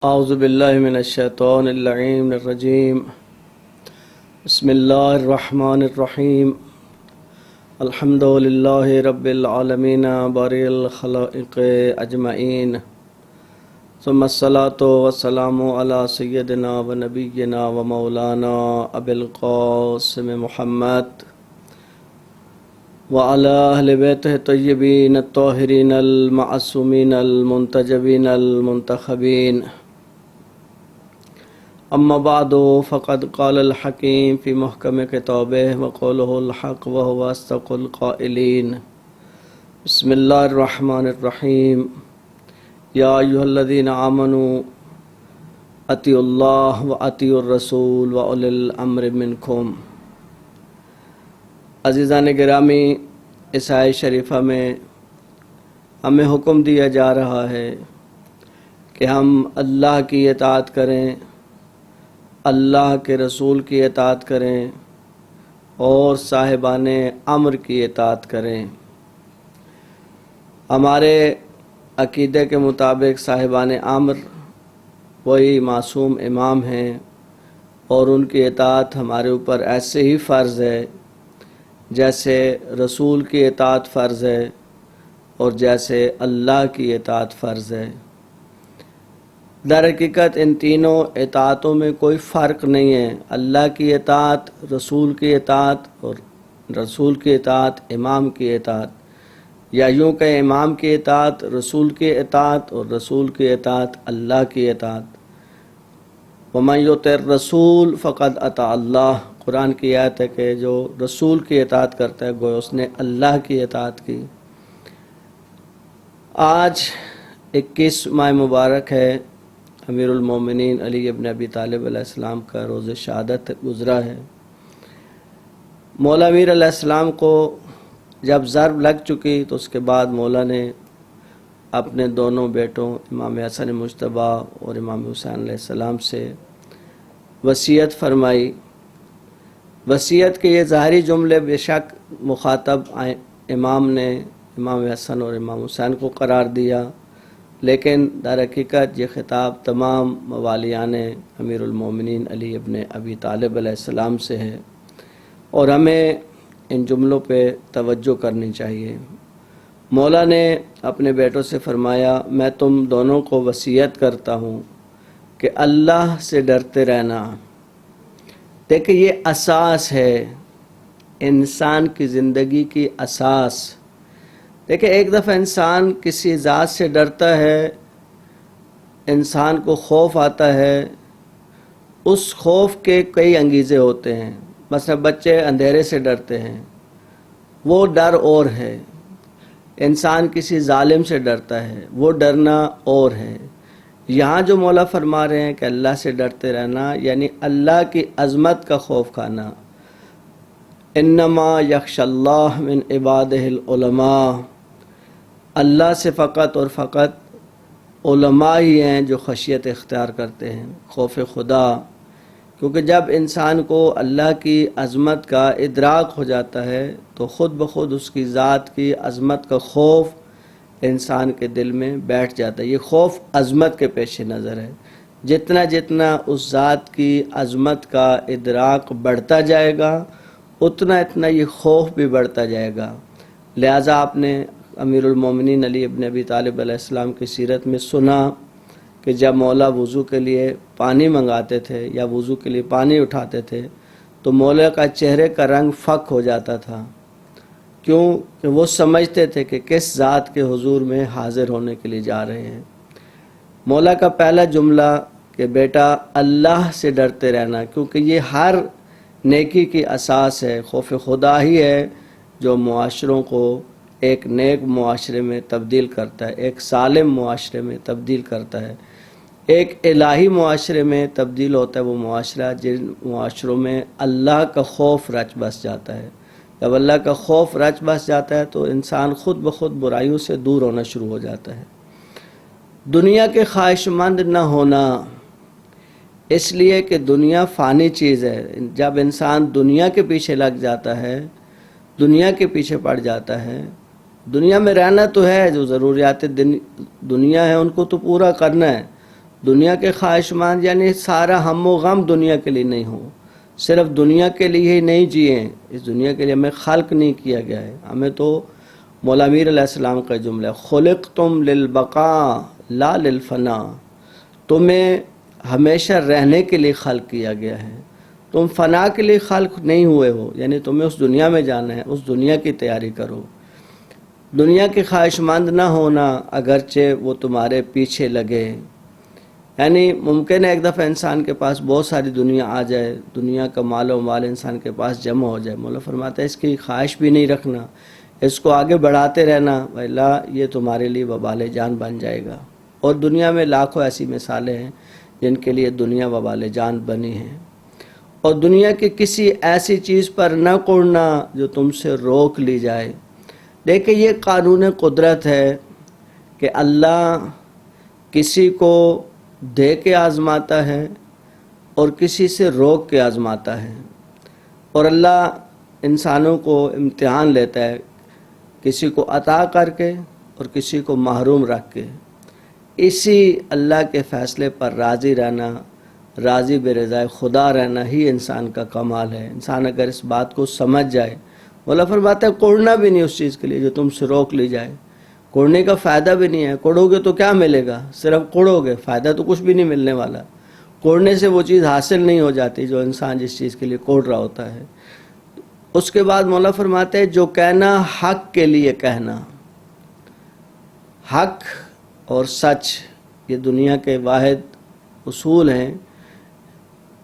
اعوذ باللہ من الشیطان اللعین الرجیم بسم اللہ الرحمن الرحیم الحمد للہ رب العالمین باری الخلائق اجمعین ثم الصلاة والسلام علی سیدنا و نبینا و مولانا ابی القاسم محمد وعلى اہل بیتہ الطیبین الطاہرین المعصومین المنتجبین المنتخبین اما بعد فقد قال الحکیم فی محکم کتابہ وقولہ الحق وهو اصدق القائلین بسم اللہ الرحمن الرحیم یا ایھا الذین آمنوا اطیعوا اللہ واطیعوا الرسول واولی الامر منکم۔ عزیزان گرامی، اس آیت شریفہ میں ہمیں حکم دیا جا رہا ہے کہ ہم اللہ کی اطاعت کریں، اللہ کے رسول کی اطاعت کریں اور صاحبان امر کی اطاعت کریں۔ ہمارے عقیدے کے مطابق صاحبان امر وہی معصوم امام ہیں اور ان کی اطاعت ہمارے اوپر ایسے ہی فرض ہے جیسے رسول کی اطاعت فرض ہے اور جیسے اللہ کی اطاعت فرض ہے۔ در حقیقت ان تینوں اطاعتوں میں کوئی فرق نہیں ہے۔ اللہ کی اطاعت، رسول کی اطاعت اور رسول کی اطاعت، امام کی اطاعت، یا یوں کہ امام کی اطاعت، رسول کی اطاعت اور رسول کی اطاعت اللہ کی اطاعت۔ وَمَن يُطِعِ الرَّسُولَ فَقَدْ أَطَاعَ اللَّهَ، قرآن کی آیت ہے کہ جو رسول کی اطاعت کرتا ہے گویا اس نے اللہ کی اطاعت کی۔ آج 21 ماہ مبارک ہے، امیر المومنین علی ابن ابی طالب علیہ السلام کا روز شہادت گزرا ہے۔ مولا امیر علیہ السلام کو جب ضرب لگ چکی تو اس کے بعد مولا نے اپنے دونوں بیٹوں امام حسن مجتبیٰ اور امام حسین علیہ السلام سے وصیت فرمائی۔ وصیت کے یہ ظاہری جملے بے شک مخاطب امام نے امام حسن اور امام حسین کو قرار دیا، لیکن در حقیقت یہ خطاب تمام موالیان امیر المومنین علی ابن ابی طالب علیہ السلام سے ہے اور ہمیں ان جملوں پہ توجہ کرنی چاہیے۔ مولا نے اپنے بیٹوں سے فرمایا، میں تم دونوں کو وصیت کرتا ہوں کہ اللہ سے ڈرتے رہنا۔ دیکھیں یہ اساس ہے، انسان کی زندگی کی اساس۔ دیکھیں ایک دفعہ انسان کسی ذات سے ڈرتا ہے، انسان کو خوف آتا ہے، اس خوف کے کئی انگیزے ہوتے ہیں۔ مثلا بچے اندھیرے سے ڈرتے ہیں، وہ ڈر اور ہے۔ انسان کسی ظالم سے ڈرتا ہے، وہ ڈرنا اور ہے۔ یہاں جو مولا فرما رہے ہیں کہ اللہ سے ڈرتے رہنا، یعنی اللہ کی عظمت کا خوف کھانا۔ انما یخشی اللہ من عبادہ العلماء، اللہ سے فقط اور فقط علماء ہی ہیں جو خشیت اختیار کرتے ہیں، خوف خدا۔ کیونکہ جب انسان کو اللہ کی عظمت کا ادراک ہو جاتا ہے تو خود بخود اس کی ذات کی عظمت کا خوف انسان کے دل میں بیٹھ جاتا ہے۔ یہ خوف عظمت کے پیش نظر ہے۔ جتنا جتنا اس ذات کی عظمت کا ادراک بڑھتا جائے گا اتنا اتنا یہ خوف بھی بڑھتا جائے گا۔ لہٰذا آپ نے امیر المومنین علی ابن ابی طالب علیہ السلام کی سیرت میں سنا کہ جب مولا وضو کے لیے پانی منگاتے تھے یا وضو کے لیے پانی اٹھاتے تھے تو مولا کا چہرے کا رنگ فک ہو جاتا تھا۔ کیوں کہ وہ سمجھتے تھے کہ کس ذات کے حضور میں حاضر ہونے کے لیے جا رہے ہیں۔ مولا کا پہلا جملہ کہ بیٹا اللہ سے ڈرتے رہنا، کیونکہ یہ ہر نیکی کی اساس ہے۔ خوف خدا ہی ہے جو معاشروں کو ایک نیک معاشرے میں تبدیل کرتا ہے، ایک سالم معاشرے میں تبدیل کرتا ہے۔ ایک الہی معاشرے میں تبدیل ہوتا ہے وہ معاشرہ جن معاشروں میں اللہ کا خوف رچ بس جاتا ہے۔ جب اللہ کا خوف رچ بس جاتا ہے تو انسان خود بخود برائیوں سے دور ہونا شروع ہو جاتا ہے۔ دنیا کے خواہش مند نہ ہونا، اس لیے کہ دنیا فانی چیز ہے۔ جب انسان دنیا کے پیچھے لگ جاتا ہے، دنیا کے پیچھے پڑ جاتا ہے، دنیا میں رہنا تو ہے، جو ضروریات دنیا ہے ان کو تو پورا کرنا ہے، دنیا کے خواہشمند یعنی سارا ہم و غم دنیا کے لیے نہیں ہو، صرف دنیا کے لیے ہی نہیں جئیں، اس دنیا کے لیے ہمیں خلق نہیں کیا گیا ہے. ہمیں تو مولا امیر علیہ السلام کا جملہ ہے، خلقتم للبقاء لا للفنا، تمہیں ہمیشہ رہنے کے لیے خلق کیا گیا ہے، تم فنا کے لیے خلق نہیں ہوئے ہو. یعنی تمہیں اس دنیا میں جانا ہے، اس دنیا کی تیاری کرو. دنیا کی خواہشمند نہ ہونا اگرچہ وہ تمہارے پیچھے لگے. یعنی ممکن ہے ایک دفعہ انسان کے پاس بہت ساری دنیا آ جائے، دنیا کا مال و مال انسان کے پاس جمع ہو جائے، مولا فرماتا ہے اس کی خواہش بھی نہیں رکھنا، اس کو آگے بڑھاتے رہنا، وَإِلَّا یہ تمہارے لیے وبال جان بن جائے گا. اور دنیا میں لاکھوں ایسی مثالیں ہیں جن کے لیے دنیا وبال جان بنی ہے. اور دنیا کی کسی ایسی چیز پر نہ قڑنا جو تم سے روک لی جائے. دیکھیں یہ قانون قدرت ہے کہ اللہ کسی کو دے کے آزماتا ہے اور کسی سے روک کے آزماتا ہے. اور اللہ انسانوں کو امتحان لیتا ہے، کسی کو عطا کر کے اور کسی کو محروم رکھ کے. اسی اللہ کے فیصلے پر راضی رہنا، راضی برضائے خدا رہنا ہی انسان کا کمال ہے. انسان اگر اس بات کو سمجھ جائے، مولا فرماتا ہے کوڑنا بھی نہیں اس چیز کے لیے جو تم سے روک لی جائے. کوڑنے کا فائدہ بھی نہیں ہے، کوڑو گے تو کیا ملے گا؟ صرف کوڑو گے، فائدہ تو کچھ بھی نہیں ملنے والا. کوڑنے سے وہ چیز حاصل نہیں ہو جاتی جو انسان جس چیز کے لیے کوڑ رہا ہوتا ہے. اس کے بعد مولا فرماتے ہیں جو کہنا حق کے لیے کہنا. حق اور سچ یہ دنیا کے واحد اصول ہیں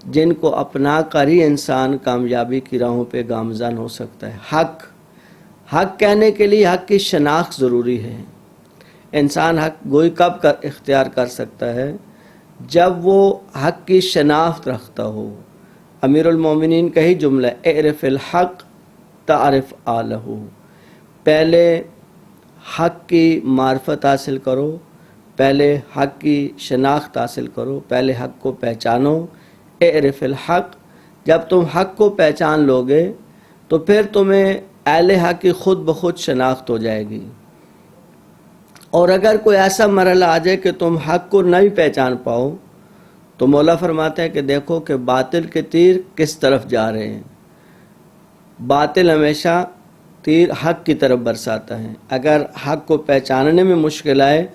جن کو اپنا کر ہی انسان کامیابی کی راہوں پہ گامزن ہو سکتا ہے. حق کہنے کے لیے حق کی شناخت ضروری ہے. انسان حق گوئی کب اختیار کر سکتا ہے؟ جب وہ حق کی شناخت رکھتا ہو. امیر المومنین کا ہی جملہ ہے، اعرف الحق تعرف آلہ. پہلے حق کی معرفت حاصل کرو، پہلے حق کی شناخت حاصل کرو، پہلے حق کو پہچانو. اعرف الحق، جب تم حق کو پہچان لوگے تو پھر تمہیں اہل حق کی خود بخود شناخت ہو جائے گی. اور اگر کوئی ایسا مرحلہ آ جائے کہ تم حق کو نہیں پہچان پاؤ تو مولا فرماتے ہیں کہ دیکھو کہ باطل کے تیر کس طرف جا رہے ہیں. باطل ہمیشہ تیر حق کی طرف برساتا ہے. اگر حق کو پہچاننے میں مشکل آئے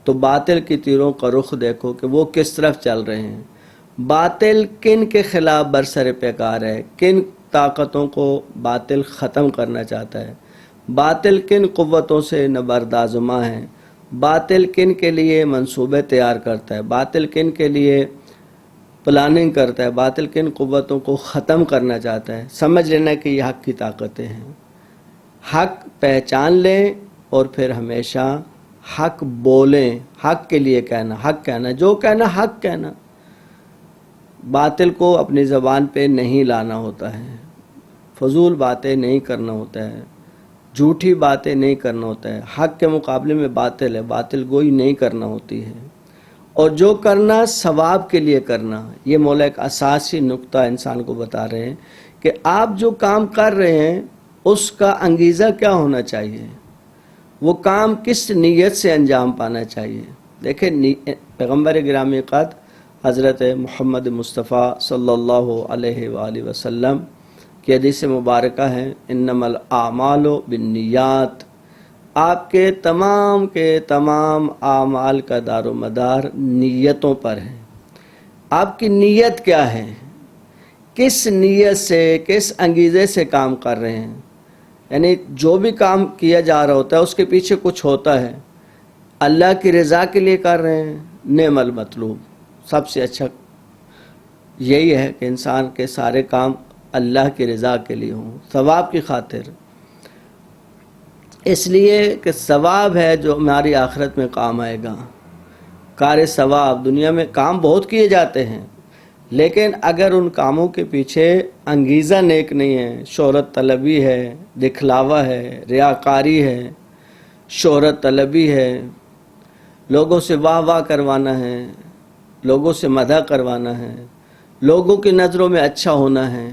تو باطل کی تیروں کا رخ دیکھو کہ وہ کس طرف چل رہے ہیں. باطل کن کے خلاف برسر پیکار ہے، کن طاقتوں کو باطل ختم کرنا چاہتا ہے، باطل کن قوتوں سے نبردآزما ہے، باطل کن کے لیے منصوبے تیار کرتا ہے، باطل کن کے لیے پلاننگ کرتا ہے، باطل کن قوتوں کو ختم کرنا چاہتا ہے. سمجھ لینا کہ یہ حق کی طاقتیں ہیں. حق پہچان لیں اور پھر ہمیشہ حق بولیں. حق کے لیے کہنا، حق کہنا، جو کہنا حق کہنا. باطل کو اپنی زبان پہ نہیں لانا ہوتا ہے، فضول باتیں نہیں کرنا ہوتا ہے، جھوٹی باتیں نہیں کرنا ہوتا ہے. حق کے مقابلے میں باطل ہے، باطل گوئی نہیں کرنا ہوتی ہے. اور جو کرنا ثواب کے لیے کرنا. یہ مولا ایک اساسی نقطہ انسان کو بتا رہے ہیں کہ آپ جو کام کر رہے ہیں اس کا انگیزہ کیا ہونا چاہیے، وہ کام کس نیت سے انجام پانا چاہیے. دیکھیں پیغمبر گرامی قدر حضرت محمد مصطفیٰ صلی اللہ علیہ وآلہ وسلم کی حدیث مبارکہ ہے، انما الاعمال بالنیات. آپ کے تمام اعمال کا دار و مدار نیتوں پر ہے. آپ کی نیت کیا ہے، کس نیت سے، کس انگیزے سے کام کر رہے ہیں. یعنی جو بھی کام کیا جا رہا ہوتا ہے اس کے پیچھے کچھ ہوتا ہے. اللہ کی رضا کے لیے کر رہے ہیں، نعم المطلوب. سب سے اچھا یہی ہے کہ انسان کے سارے کام اللہ کی رضا کے لیے ہوں، ثواب کی خاطر. اس لیے کہ ثواب ہے جو ہماری آخرت میں کام آئے گا. کار ثواب. دنیا میں کام بہت کیے جاتے ہیں لیکن اگر ان کاموں کے پیچھے انگیزہ نیک نہیں ہے، شہرت طلبی ہے، دکھلاوا ہے، ریاکاری ہے، شہرت طلبی ہے، لوگوں سے واہ واہ کروانا ہے، لوگوں سے مدح کروانا ہے، لوگوں کی نظروں میں اچھا ہونا ہے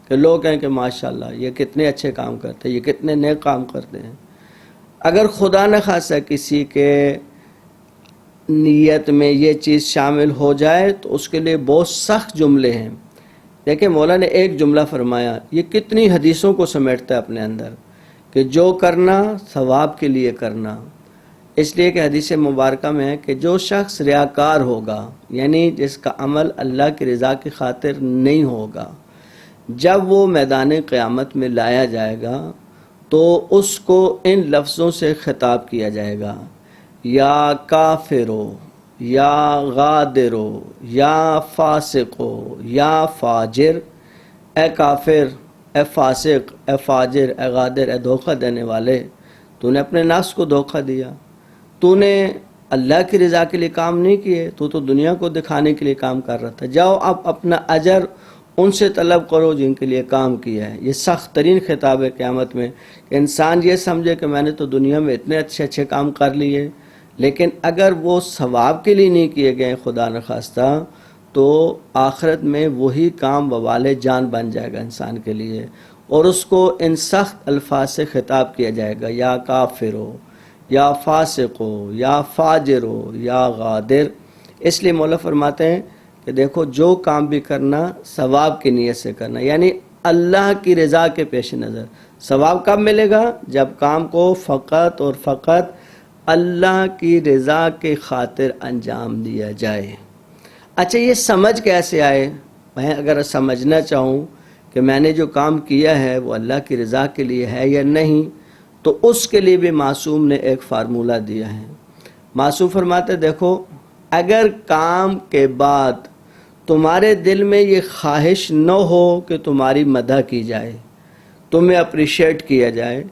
کہ لوگ کہیں کہ ماشاءاللہ یہ کتنے اچھے کام کرتے ہیں، یہ کتنے نیک کام کرتے ہیں. اگر خدا نہ خواستہ کسی کے نیت میں یہ چیز شامل ہو جائے تو اس کے لیے بہت سخت جملے ہیں۔ دیکھیں مولا نے ایک جملہ فرمایا، یہ کتنی حدیثوں کو سمیٹتا ہے اپنے اندر، کہ جو کرنا ثواب کے لیے کرنا۔ اس لیے کہ حدیث مبارکہ میں ہے کہ جو شخص ریاکار ہوگا، یعنی جس کا عمل اللہ کی رضا کی خاطر نہیں ہوگا، جب وہ میدان قیامت میں لایا جائے گا تو اس کو ان لفظوں سے خطاب کیا جائے گا، یا کافرو، یا غادرو، یا فاسقو، یا فاجر۔ اے کافر، اے فاسق، اے فاجر، اے غادر، اے دھوکہ دینے والے، تو نے اپنے نفس کو دھوکہ دیا، تو نے اللہ کی رضا کے لیے کام نہیں کیے، تو دنیا کو دکھانے کے لیے کام کر رہا تھا۔ جاؤ اب اپنا اجر ان سے طلب کرو جن کے لیے کام کیا ہے۔ یہ سخت ترین خطاب ہے قیامت میں، کہ انسان یہ سمجھے کہ میں نے تو دنیا میں اتنے اچھے اچھے کام کر لیے، لیکن اگر وہ ثواب کے لیے نہیں کیے گئے خدا نخواستہ، تو آخرت میں وہی کام وبال جان بن جائے گا انسان کے لیے، اور اس کو ان سخت الفاظ سے خطاب کیا جائے گا، یا کافرو، یا فاسقو، یا فاجرو، یا غادر۔ اس لیے مولا فرماتے ہیں کہ دیکھو جو کام بھی کرنا ثواب کی نیت سے کرنا، یعنی اللہ کی رضا کے پیش نظر۔ ثواب کب ملے گا؟ جب کام کو فقط اور فقط اللہ کی رضا کے خاطر انجام دیا جائے۔ اچھا یہ سمجھ کیسے آئے؟ میں اگر سمجھنا چاہوں کہ میں نے جو کام کیا ہے وہ اللہ کی رضا کے لیے ہے یا نہیں، تو اس کے لیے بھی معصوم نے ایک فارمولہ دیا ہے۔ معصوم فرماتے دیکھو، اگر کام کے بعد تمہارے دل میں یہ خواہش نہ ہو کہ تمہاری مدح کی جائے، تمہیں اپریشیٹ کیا جائے،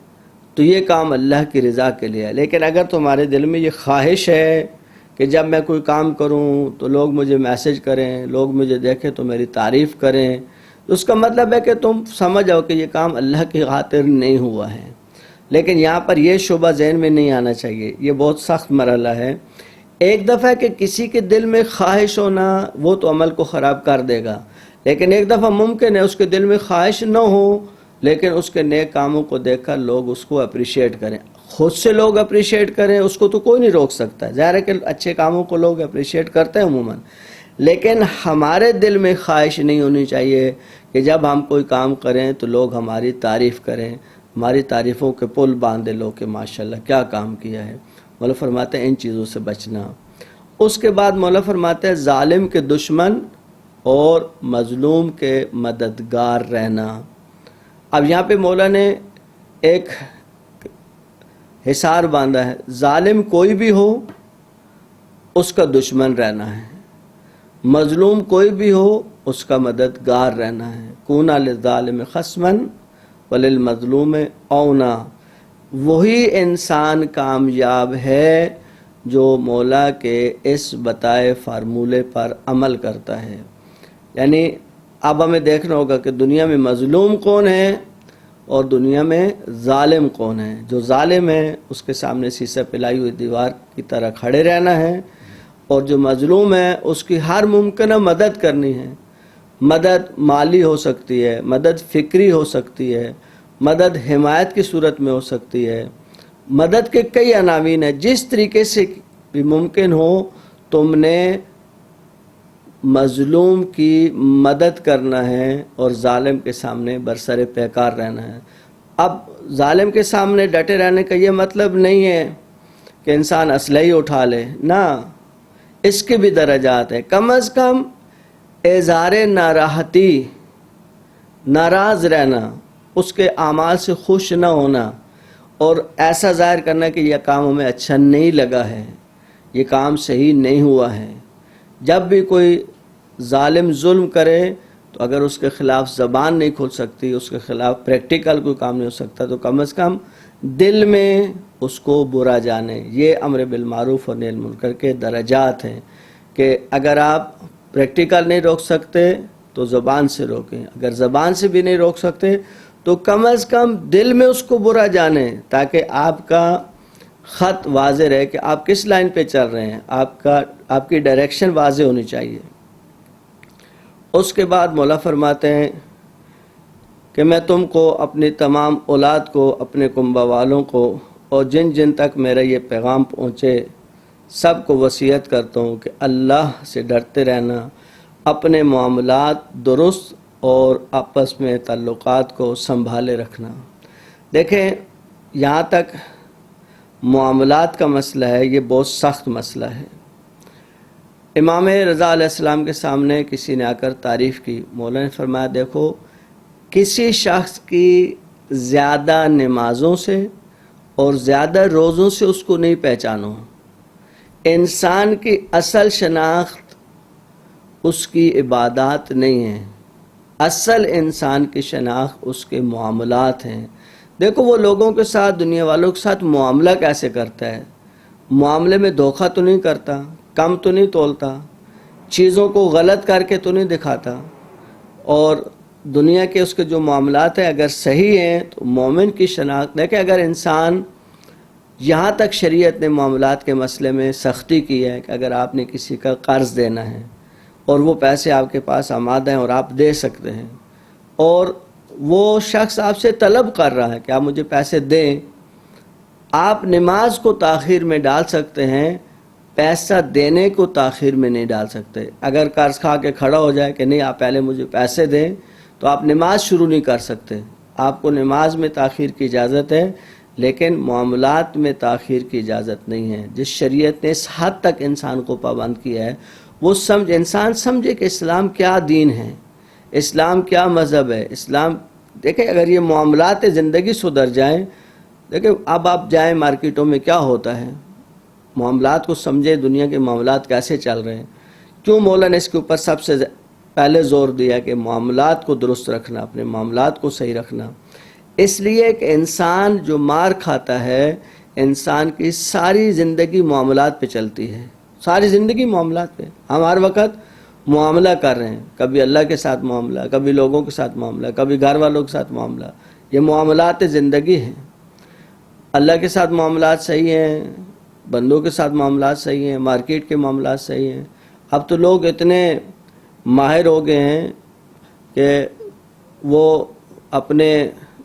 تو یہ کام اللہ کی رضا کے لیے ہے۔ لیکن اگر تمہارے دل میں یہ خواہش ہے کہ جب میں کوئی کام کروں تو لوگ مجھے میسج کریں، لوگ مجھے دیکھیں تو میری تعریف کریں، تو اس کا مطلب ہے کہ تم سمجھ آؤ کہ یہ کام اللہ کی خاطر نہیں ہوا ہے۔ لیکن یہاں پر یہ شبہ ذہن میں نہیں آنا چاہیے، یہ بہت سخت مرحلہ ہے۔ ایک دفعہ کہ کسی کے دل میں خواہش ہونا وہ تو عمل کو خراب کر دے گا، لیکن ایک دفعہ ممکن ہے اس کے دل میں خواہش نہ ہو، لیکن اس کے نیک کاموں کو دیکھ کر لوگ اس کو اپریشیٹ کریں، خود سے لوگ اپریشیٹ کریں، اس کو تو کوئی نہیں روک سکتا۔ ظاہر ہے کہ اچھے کاموں کو لوگ اپریشیٹ کرتے ہیں عموماً، لیکن ہمارے دل میں خواہش نہیں ہونی چاہیے کہ جب ہم کوئی کام کریں تو لوگ ہماری تعریف کریں، ہماری تعریفوں کے پل باندھے لوگ کہ ماشاءاللہ کیا کام کیا ہے۔ مولا فرماتے ہیں ان چیزوں سے بچنا۔ اس کے بعد مولا فرماتے ہیں ظالم کے دشمن اور مظلوم کے مددگار رہنا۔ اب یہاں پہ مولا نے ایک حصار باندھا ہے، ظالم کوئی بھی ہو اس کا دشمن رہنا ہے، مظلوم کوئی بھی ہو اس کا مددگار رہنا ہے۔ کونا للظالم خصما وللمظلوم اونا۔ وہی انسان کامیاب ہے جو مولا کے اس بتائے فارمولے پر عمل کرتا ہے۔ یعنی اب ہمیں دیکھنا ہوگا کہ دنیا میں مظلوم کون ہے اور دنیا میں ظالم کون ہے۔ جو ظالم ہے اس کے سامنے سیسہ پلائی ہوئی دیوار کی طرح کھڑے رہنا ہے، اور جو مظلوم ہے اس کی ہر ممکنہ مدد کرنی ہے۔ مدد مالی ہو سکتی ہے، مدد فکری ہو سکتی ہے، مدد حمایت کی صورت میں ہو سکتی ہے، مدد کے کئی عناوین ہیں۔ جس طریقے سے بھی ممکن ہو تم نے مظلوم کی مدد کرنا ہے اور ظالم کے سامنے برسر پیکار رہنا ہے۔ اب ظالم کے سامنے ڈٹے رہنے کا یہ مطلب نہیں ہے کہ انسان اسلحہ ہی اٹھا لے، نہ، اس کے بھی درجات ہیں۔ کم از کم اظہار ناراحتی، ناراض رہنا، اس کے اعمال سے خوش نہ ہونا، اور ایسا ظاہر کرنا کہ یہ کام ہمیں اچھا نہیں لگا ہے، یہ کام صحیح نہیں ہوا ہے۔ جب بھی کوئی ظالم ظلم کرے تو اگر اس کے خلاف زبان نہیں کھل سکتی، اس کے خلاف پریکٹیکل کوئی کام نہیں ہو سکتا، تو کم از کم دل میں اس کو برا جانے۔ یہ امر بالمعروف اور نہی عن المنکر کے درجات ہیں کہ اگر آپ پریکٹیکل نہیں روک سکتے تو زبان سے روکیں، اگر زبان سے بھی نہیں روک سکتے تو کم از کم دل میں اس کو برا جانیں، تاکہ آپ کا خط واضح رہے کہ آپ کس لائن پہ چل رہے ہیں، آپ کی ڈائریکشن واضح ہونی چاہیے۔ اس کے بعد مولا فرماتے ہیں کہ میں تم کو، اپنی تمام اولاد کو، اپنے کنبہ والوں کو، اور جن جن تک میرا یہ پیغام پہنچے سب کو وصیت کرتا ہوں کہ اللہ سے ڈرتے رہنا، اپنے معاملات درست اور آپس میں تعلقات کو سنبھالے رکھنا۔ دیکھیں، یہاں تک معاملات کا مسئلہ ہے، یہ بہت سخت مسئلہ ہے۔ امام رضا علیہ السلام کے سامنے کسی نے آ کر تعریف کی، مولا نے فرمایا دیکھو، کسی شخص کی زیادہ نمازوں سے اور زیادہ روزوں سے اس کو نہیں پہچانو۔ انسان کی اصل شناخت اس کی عبادات نہیں ہے، اصل انسان کی شناخت اس کے معاملات ہیں۔ دیکھو وہ لوگوں کے ساتھ، دنیا والوں کے ساتھ معاملہ کیسے کرتا ہے، معاملے میں دھوکہ تو نہیں کرتا، کم تو نہیں تولتا، چیزوں کو غلط کر کے تو نہیں دکھاتا، اور دنیا کے اس کے جو معاملات ہیں اگر صحیح ہیں تو مومن کی شناخت۔ دیکھیں، اگر انسان، یہاں تک شریعت نے معاملات کے مسئلے میں سختی کی ہے کہ اگر آپ نے کسی کا قرض دینا ہے اور وہ پیسے آپ کے پاس آمادہ ہیں اور آپ دے سکتے ہیں، اور وہ شخص آپ سے طلب کر رہا ہے کہ آپ مجھے پیسے دیں، آپ نماز کو تاخیر میں ڈال سکتے ہیں، پیسہ دینے کو تاخیر میں نہیں ڈال سکتے۔ اگر قرض کھا کے کھڑا ہو جائے کہ نہیں آپ پہلے مجھے پیسے دیں، تو آپ نماز شروع نہیں کر سکتے۔ آپ کو نماز میں تاخیر کی اجازت ہے، لیکن معاملات میں تاخیر کی اجازت نہیں ہے۔ جس شریعت نے اس حد تک انسان کو پابند کیا ہے، وہ انسان سمجھے کہ اسلام کیا دین ہے، اسلام کیا مذہب ہے۔ اسلام، دیکھیں اگر یہ معاملات زندگی سدھر جائیں، دیکھیں اب آپ جائیں مارکیٹوں میں کیا ہوتا ہے، معاملات کو سمجھے، دنیا کے معاملات کیسے چل رہے ہیں۔ کیوں مولا نے اس کے اوپر سب سے پہلے زور دیا کہ معاملات کو درست رکھنا، اپنے معاملات کو صحیح رکھنا؟ اس لیے کہ انسان جو مار کھاتا ہے، انسان کی ساری زندگی معاملات پہ چلتی ہے، ساری زندگی معاملات پہ۔ ہم ہر وقت معاملہ کر رہے ہیں، کبھی اللہ کے ساتھ معاملہ، کبھی لوگوں کے ساتھ معاملہ، کبھی گھر والوں کے ساتھ معاملہ۔ یہ معاملات زندگی ہیں۔ اللہ کے ساتھ معاملات صحیح ہیں، بندوں کے ساتھ معاملات صحیح ہیں، مارکیٹ کے معاملات صحیح ہیں۔ اب تو لوگ اتنے ماہر ہو گئے ہیں کہ وہ اپنے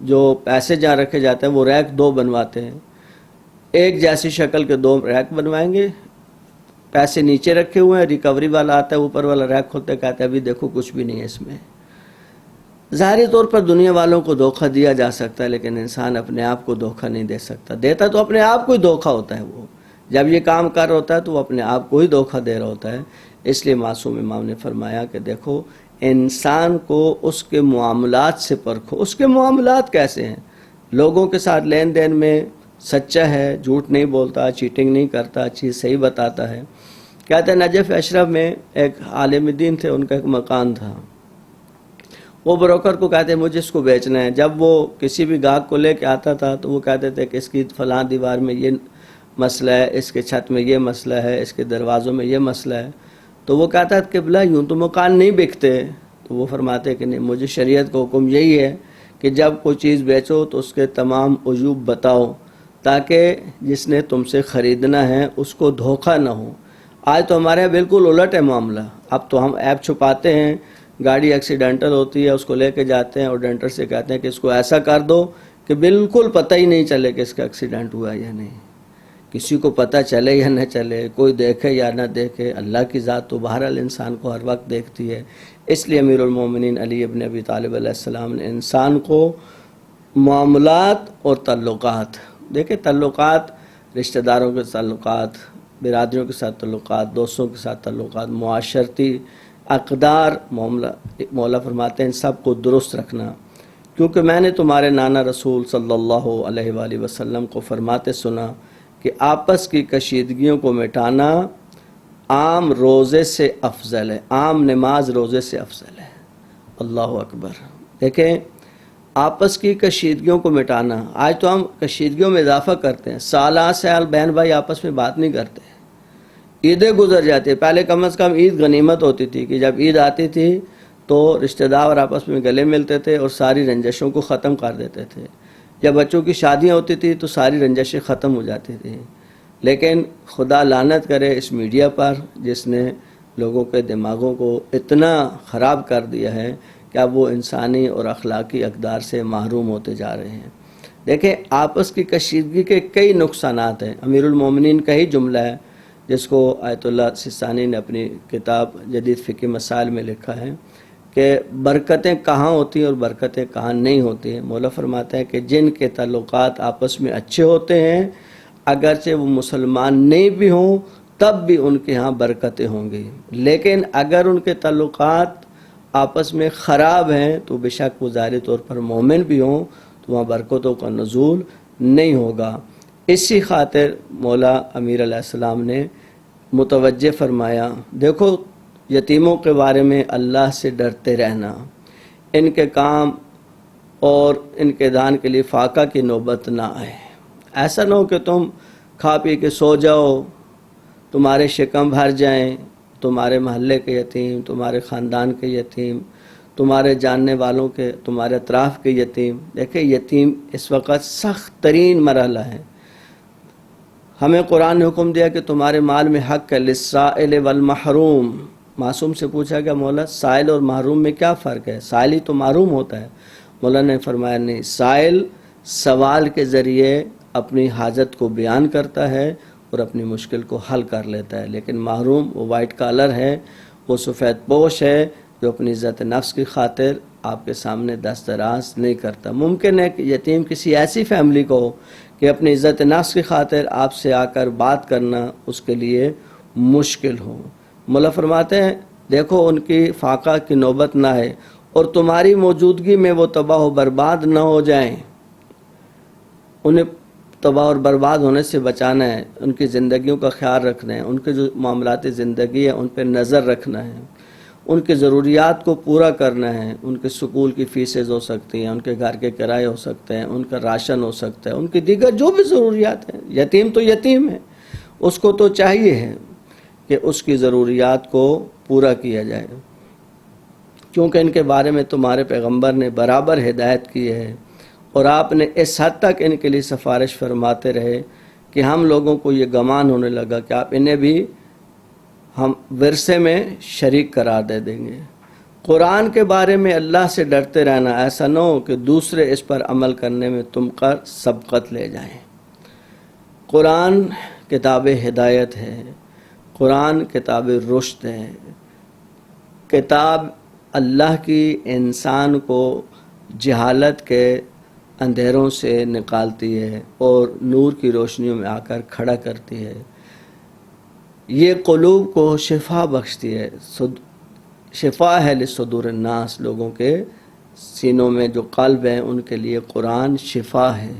جو پیسے جہاں رکھے جاتے ہیں وہ ریک دو بنواتے ہیں، ایک جیسی شکل کے دو ریک بنوائیں گے، پیسے نیچے رکھے ہوئے ہیں، ریکوری والا آتا ہے، اوپر والا ریک کھولتے کہتے ہیں ابھی دیکھو کچھ بھی نہیں ہے اس میں۔ ظاہری طور پر دنیا والوں کو دھوکہ دیا جا سکتا ہے، لیکن انسان اپنے آپ کو دھوکہ نہیں دے سکتا۔ دیتا تو اپنے آپ کو ہی دھوکہ ہوتا ہے۔ وہ جب یہ کام کر رہا ہوتا ہے تو وہ اپنے آپ کو ہی دھوکہ دے رہا ہوتا ہے۔ اس لیے معصوم امام نے فرمایا کہ دیکھو، انسان کو اس کے معاملات سے پرکھو، اس کے معاملات کیسے ہیں، لوگوں کے ساتھ لین دین میں سچا ہے، جھوٹ نہیں بولتا، چیٹنگ نہیں کرتا، چیز صحیح بتاتا ہے۔ کہتے ہیں نجف اشرف میں ایک عالم دین تھے، ان کا ایک مکان تھا، وہ بروکر کو کہتے ہیں مجھے اس کو بیچنا ہے۔ جب وہ کسی بھی گاہک کو لے کے آتا تھا تو وہ کہتے تھے کہ اس کی فلاں دیوار میں یہ مسئلہ ہے، اس کے چھت میں یہ مسئلہ ہے، اس کے دروازوں میں یہ مسئلہ ہے۔ تو وہ کہتا ہے کہ بلا یوں تو مکان نہیں بکتے۔ تو وہ فرماتے کہ نہیں، مجھے شریعت کا حکم یہی ہے کہ جب کوئی چیز بیچو تو اس کے تمام عیوب بتاؤ، تاکہ جس نے تم سے خریدنا ہے اس کو دھوکہ نہ ہو۔ آج تو ہمارے یہاں بالکل الٹ ہے معاملہ۔ اب تو ہم ایپ چھپاتے ہیں، گاڑی ایکسیڈنٹل ہوتی ہے اس کو لے کے جاتے ہیں اور ڈینٹر سے کہتے ہیں کہ اس کو ایسا کر دو کہ بالکل پتہ ہی نہیں چلے کہ اس کا ایکسیڈنٹ ہوا یا نہیں، کسی کو پتہ چلے یا نہ چلے، کوئی دیکھے یا نہ دیکھے، اللہ کی ذات تو بہرحال انسان کو ہر وقت دیکھتی ہے۔ اس لیے امیر المومنین علی ابن ابی طالب علیہ السلام نے انسان کو معاملات اور تعلقات، دیکھیں تعلقات، رشتہ داروں کے تعلقات، برادریوں کے ساتھ تعلقات، دوستوں کے ساتھ تعلقات، معاشرتی اقدار، مولا فرماتے ہیں ان سب کو درست رکھنا، کیونکہ میں نے تمہارے نانا رسول صلی اللہ علیہ وآلہ وسلم کو فرماتے سنا کہ آپس کی کشیدگیوں کو مٹانا عام روزے سے افضل ہے، عام نماز روزے سے افضل ہے۔ اللہ اکبر۔ دیکھیں آپس کی کشیدگیوں کو مٹانا، آج تو ہم کشیدگیوں میں اضافہ کرتے ہیں، سالہ سال بہن بھائی آپس میں بات نہیں کرتے، عیدیں گزر جاتی ہیں۔ پہلے کم از کم عید غنیمت ہوتی تھی کہ جب عید آتی تھی تو رشتہ دار آپس میں گلے ملتے تھے اور ساری رنجشوں کو ختم کر دیتے تھے۔ جب بچوں کی شادیاں ہوتی تھی تو ساری رنجشیں ختم ہو جاتی تھیں۔ لیکن خدا لعنت کرے اس میڈیا پر، جس نے لوگوں کے دماغوں کو اتنا خراب کر دیا ہے کہ اب وہ انسانی اور اخلاقی اقدار سے محروم ہوتے جا رہے ہیں۔ دیکھیں آپس کی کشیدگی کے کئی نقصانات ہیں۔ امیر المومنین کا ہی جملہ ہے جس کو آیت اللہ سستانی نے اپنی کتاب جدید فقہ مسائل میں لکھا ہے کہ برکتیں کہاں ہوتی ہیں اور برکتیں کہاں نہیں ہوتی ہیں۔ مولا فرماتا ہے کہ جن کے تعلقات آپس میں اچھے ہوتے ہیں، اگرچہ وہ مسلمان نہیں بھی ہوں تب بھی ان کے ہاں برکتیں ہوں گی، لیکن اگر ان کے تعلقات آپس میں خراب ہیں تو بے شک وہ ظاہری طور پر مومن بھی ہوں تو وہاں برکتوں کا نزول نہیں ہوگا۔ اسی خاطر مولا امیر علیہ السلام نے متوجہ فرمایا، دیکھو یتیموں کے بارے میں اللہ سے ڈرتے رہنا، ان کے کام اور ان کے دان کے لیے فاقہ کی نوبت نہ آئے۔ ایسا نہ ہو کہ تم کھا پی کے سو جاؤ، تمہارے شکم بھر جائیں، تمہارے محلے کے یتیم، تمہارے خاندان کے یتیم، تمہارے جاننے والوں کے، تمہارے اطراف کے یتیم۔ دیکھیں یتیم اس وقت سخت ترین مرحلہ ہے۔ ہمیں قرآن نے حکم دیا کہ تمہارے مال میں حق ہے، للسائل والمحروم۔ معصوم سے پوچھا کہ مولا سائل اور محروم میں کیا فرق ہے؟ سائل ہی تو محروم ہوتا ہے۔ مولا نے فرمایا نہیں، سائل سوال کے ذریعے اپنی حاجت کو بیان کرتا ہے اور اپنی مشکل کو حل کر لیتا ہے، لیکن محروم وہ وائٹ کالر ہے، وہ سفید پوش ہے جو اپنی عزت نفس کی خاطر آپ کے سامنے دست دراز نہیں کرتا۔ ممکن ہے کہ یتیم کسی ایسی فیملی کو ہو کہ اپنی عزت نفس کی خاطر آپ سے آ کر بات کرنا اس کے لیے مشکل ہو۔ مولا فرماتے ہیں دیکھو ان کی فاقہ کی نوبت نہ ہے اور تمہاری موجودگی میں وہ تباہ و برباد نہ ہو جائیں، انہیں تباہ اور برباد ہونے سے بچانا ہے، ان کی زندگیوں کا خیال رکھنا ہے، ان کے جو معاملات زندگی ہے ان پہ نظر رکھنا ہے، ان کے ضروریات کو پورا کرنا ہے۔ ان کے سکول کی فیسز ہو سکتی ہیں، ان کے گھر کے کرائے ہو سکتے ہیں، ان کا راشن ہو سکتا ہے، ان کی دیگر جو بھی ضروریات ہیں۔ یتیم تو یتیم ہے، اس کو تو چاہیے ہے کہ اس کی ضروریات کو پورا کیا جائے، کیونکہ ان کے بارے میں تمہارے پیغمبر نے برابر ہدایت کی ہے اور آپ نے اس حد تک ان کے لیے سفارش فرماتے رہے کہ ہم لوگوں کو یہ گمان ہونے لگا کہ آپ انہیں بھی ہم ورثے میں شریک قرار دے دیں گے۔ قرآن کے بارے میں اللہ سے ڈرتے رہنا، ایسا نہ ہو کہ دوسرے اس پر عمل کرنے میں تم پر سبقت لے جائیں۔ قرآن کتاب ہدایت ہے، قرآن کتاب رشد ہے، کتاب اللہ کی انسان کو جہالت کے اندھیروں سے نکالتی ہے اور نور کی روشنیوں میں آ کر کھڑا کرتی ہے۔ یہ قلوب کو شفا بخشتی ہے، شفا ہے لصدور الناس، لوگوں کے سینوں میں جو قلب ہیں ان کے لیے قرآن شفا ہے۔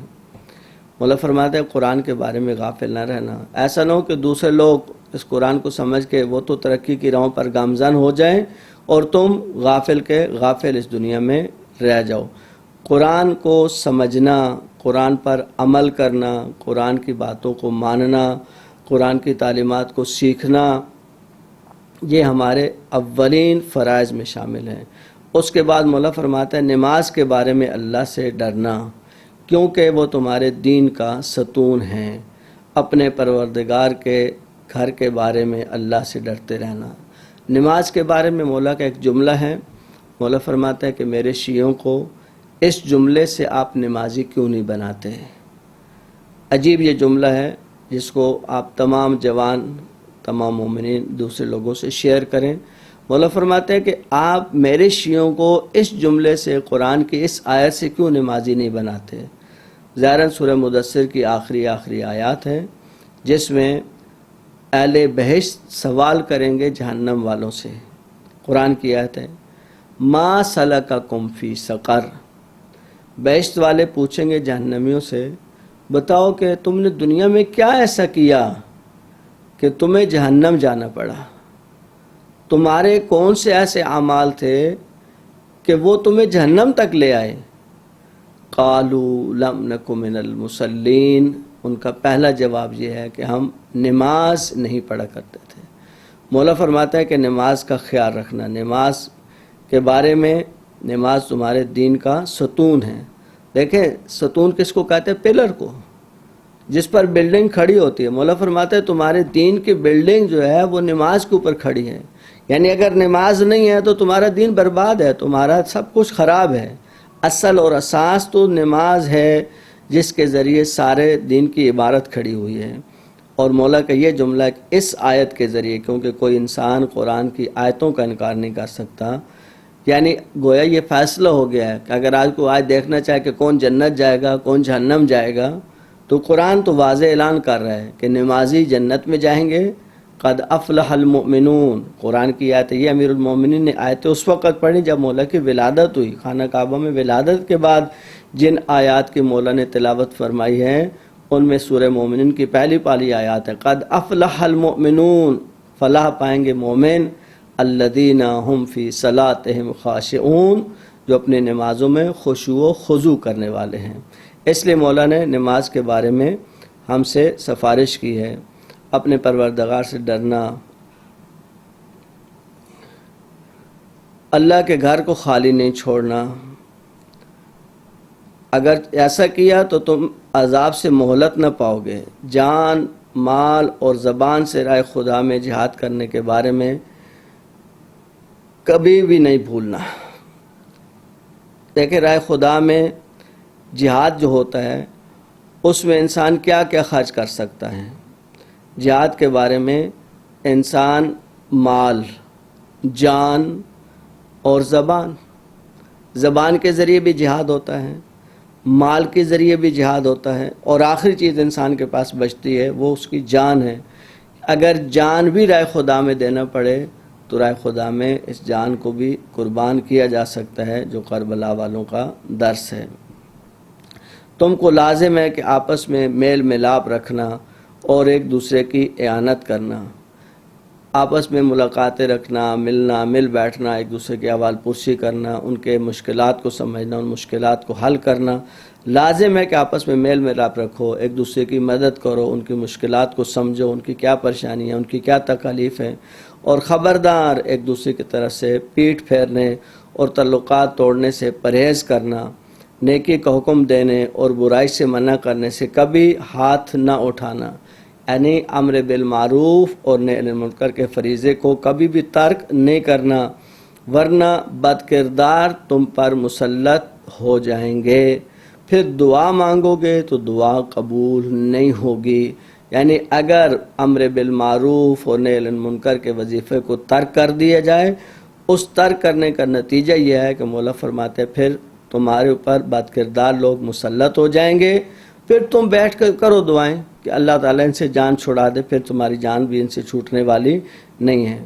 مولا فرماتے ہیں قرآن کے بارے میں غافل نہ رہنا، ایسا نہ ہو کہ دوسرے لوگ اس قرآن کو سمجھ کے وہ تو ترقی کی راہوں پر گامزن ہو جائیں اور تم غافل کے غافل اس دنیا میں رہ جاؤ۔ قرآن کو سمجھنا، قرآن پر عمل کرنا، قرآن کی باتوں کو ماننا، قرآن کی تعلیمات کو سیکھنا، یہ ہمارے اولین فرائض میں شامل ہیں۔ اس کے بعد مولا فرماتا ہے نماز کے بارے میں اللہ سے ڈرنا، کیونکہ وہ تمہارے دین کا ستون ہیں۔ اپنے پروردگار کے گھر کے بارے میں اللہ سے ڈرتے رہنا۔ نماز کے بارے میں مولا کا ایک جملہ ہے، مولا فرماتا ہے کہ میرے شیعوں کو اس جملے سے آپ نمازی کیوں نہیں بناتے؟ عجیب یہ جملہ ہے جس کو آپ تمام جوان، تمام مومنین دوسرے لوگوں سے شیئر کریں۔ مولا فرماتے ہیں کہ آپ میرے شیعوں کو اس جملے سے، قرآن کی اس آیت سے کیوں نمازی نہیں بناتے؟ ظاہراً سورہ مدثر کی آخری آیات ہے جس میں اہل بہشت سوال کریں گے جہنم والوں سے۔ قرآن کی آیت ہے ما سلککم فی سقر، بہشت والے پوچھیں گے جہنمیوں سے بتاؤ کہ تم نے دنیا میں کیا ایسا کیا کہ تمہیں جہنم جانا پڑا؟ تمہارے کون سے ایسے اعمال تھے کہ وہ تمہیں جہنم تک لے آئے؟ قالوا لم نک من المصلین، ان کا پہلا جواب یہ ہے کہ ہم نماز نہیں پڑھا کرتے تھے۔ مولا فرماتا ہے کہ نماز کا خیال رکھنا، نماز کے بارے میں، نماز تمہارے دین کا ستون ہے۔ دیکھیں ستون کس کو کہتے ہیں؟ پلر کو، جس پر بلڈنگ کھڑی ہوتی ہے۔ مولا فرماتا ہے تمہارے دین کی بلڈنگ جو ہے وہ نماز کے اوپر کھڑی ہے، یعنی اگر نماز نہیں ہے تو تمہارا دین برباد ہے، تمہارا سب کچھ خراب ہے۔ اصل اور اساس تو نماز ہے جس کے ذریعے سارے دین کی عبارت کھڑی ہوئی ہے۔ اور مولا کا یہ جملہ ہے کہ اس آیت کے ذریعے، کیونکہ کوئی انسان قرآن کی آیتوں کا انکار نہیں کر سکتا، یعنی گویا یہ فیصلہ ہو گیا ہے کہ اگر آج کو آج دیکھنا چاہے کہ کون جنت جائے گا کون جہنم جائے گا، تو قرآن تو واضح اعلان کر رہا ہے کہ نمازی جنت میں جائیں گے، قد افلح المؤمنون، قرآن کی آیت یہ امیر المومنین نے آیتیں اس وقت پڑھی جب مولا کی ولادت ہوئی، خانہ کعبہ میں ولادت کے بعد جن آیات کی مولا نے تلاوت فرمائی ہے ان میں سورہ مومنین کی پہلی آیات ہے، قد افلح المؤمنون، فلاح پائیں گے مومن، الذین هم فی صلاتہم خاشعون، جو اپنے نمازوں میں خشوع و خضوع کرنے والے ہیں۔ اس لیے مولا نے نماز کے بارے میں ہم سے سفارش کی ہے، اپنے پروردگار سے ڈرنا، اللہ کے گھر کو خالی نہیں چھوڑنا، اگر ایسا کیا تو تم عذاب سے مہلت نہ پاؤ گے، جان، مال اور زبان سے راہ خدا میں جہاد کرنے کے بارے میں کبھی بھی نہیں بھولنا۔ دیکھیں راہ خدا میں جہاد جو ہوتا ہے اس میں انسان کیا کیا خرچ کر سکتا ہے۔ جہاد کے بارے میں انسان مال، جان اور زبان کے ذریعے بھی جہاد ہوتا ہے، مال کے ذریعے بھی جہاد ہوتا ہے، اور آخری چیز انسان کے پاس بچتی ہے وہ اس کی جان ہے۔ اگر جان بھی راہ خدا میں دینا پڑے تو راہ خدا میں اس جان کو بھی قربان کیا جا سکتا ہے، جو کربلا والوں کا درس ہے۔ تم کو لازم ہے کہ آپس میں میل ملاپ رکھنا اور ایک دوسرے کی اعانت کرنا، آپس میں ملاقاتیں رکھنا، ملنا، مل بیٹھنا، ایک دوسرے کی احوال پرسی کرنا، ان کے مشکلات کو سمجھنا، ان مشکلات کو حل کرنا۔ لازم ہے کہ آپس میں میل ملاپ رکھو، ایک دوسرے کی مدد کرو، ان کی مشکلات کو سمجھو، ان کی کیا پریشانی ہے، ان کی کیا تکالیف ہے، اور خبردار ایک دوسرے کی طرف سے پیٹھ پھیرنے اور تعلقات توڑنے سے پرہیز کرنا، نیکی کا حکم دینے اور برائی سے منع کرنے سے کبھی ہاتھ نہ اٹھانا، یعنی امر بالمعروف اور نہی عن المنکر کے فریضے کو کبھی بھی ترک نہیں کرنا، ورنہ بد کردار تم پر مسلط ہو جائیں گے، پھر دعا مانگو گے تو دعا قبول نہیں ہوگی۔ یعنی اگر امر بالمعروف اور نہی عن المنکر کے وظیفے کو ترک کر دیا جائے، اس ترک کرنے کا نتیجہ یہ ہے کہ مولا فرماتے ہیں پھر تمہارے اوپر بد کردار لوگ مسلط ہو جائیں گے، پھر تم بیٹھ کر کرو دعائیں کہ اللہ تعالیٰ ان سے جان چھڑا دے، پھر تمہاری جان بھی ان سے چھوٹنے والی نہیں ہے۔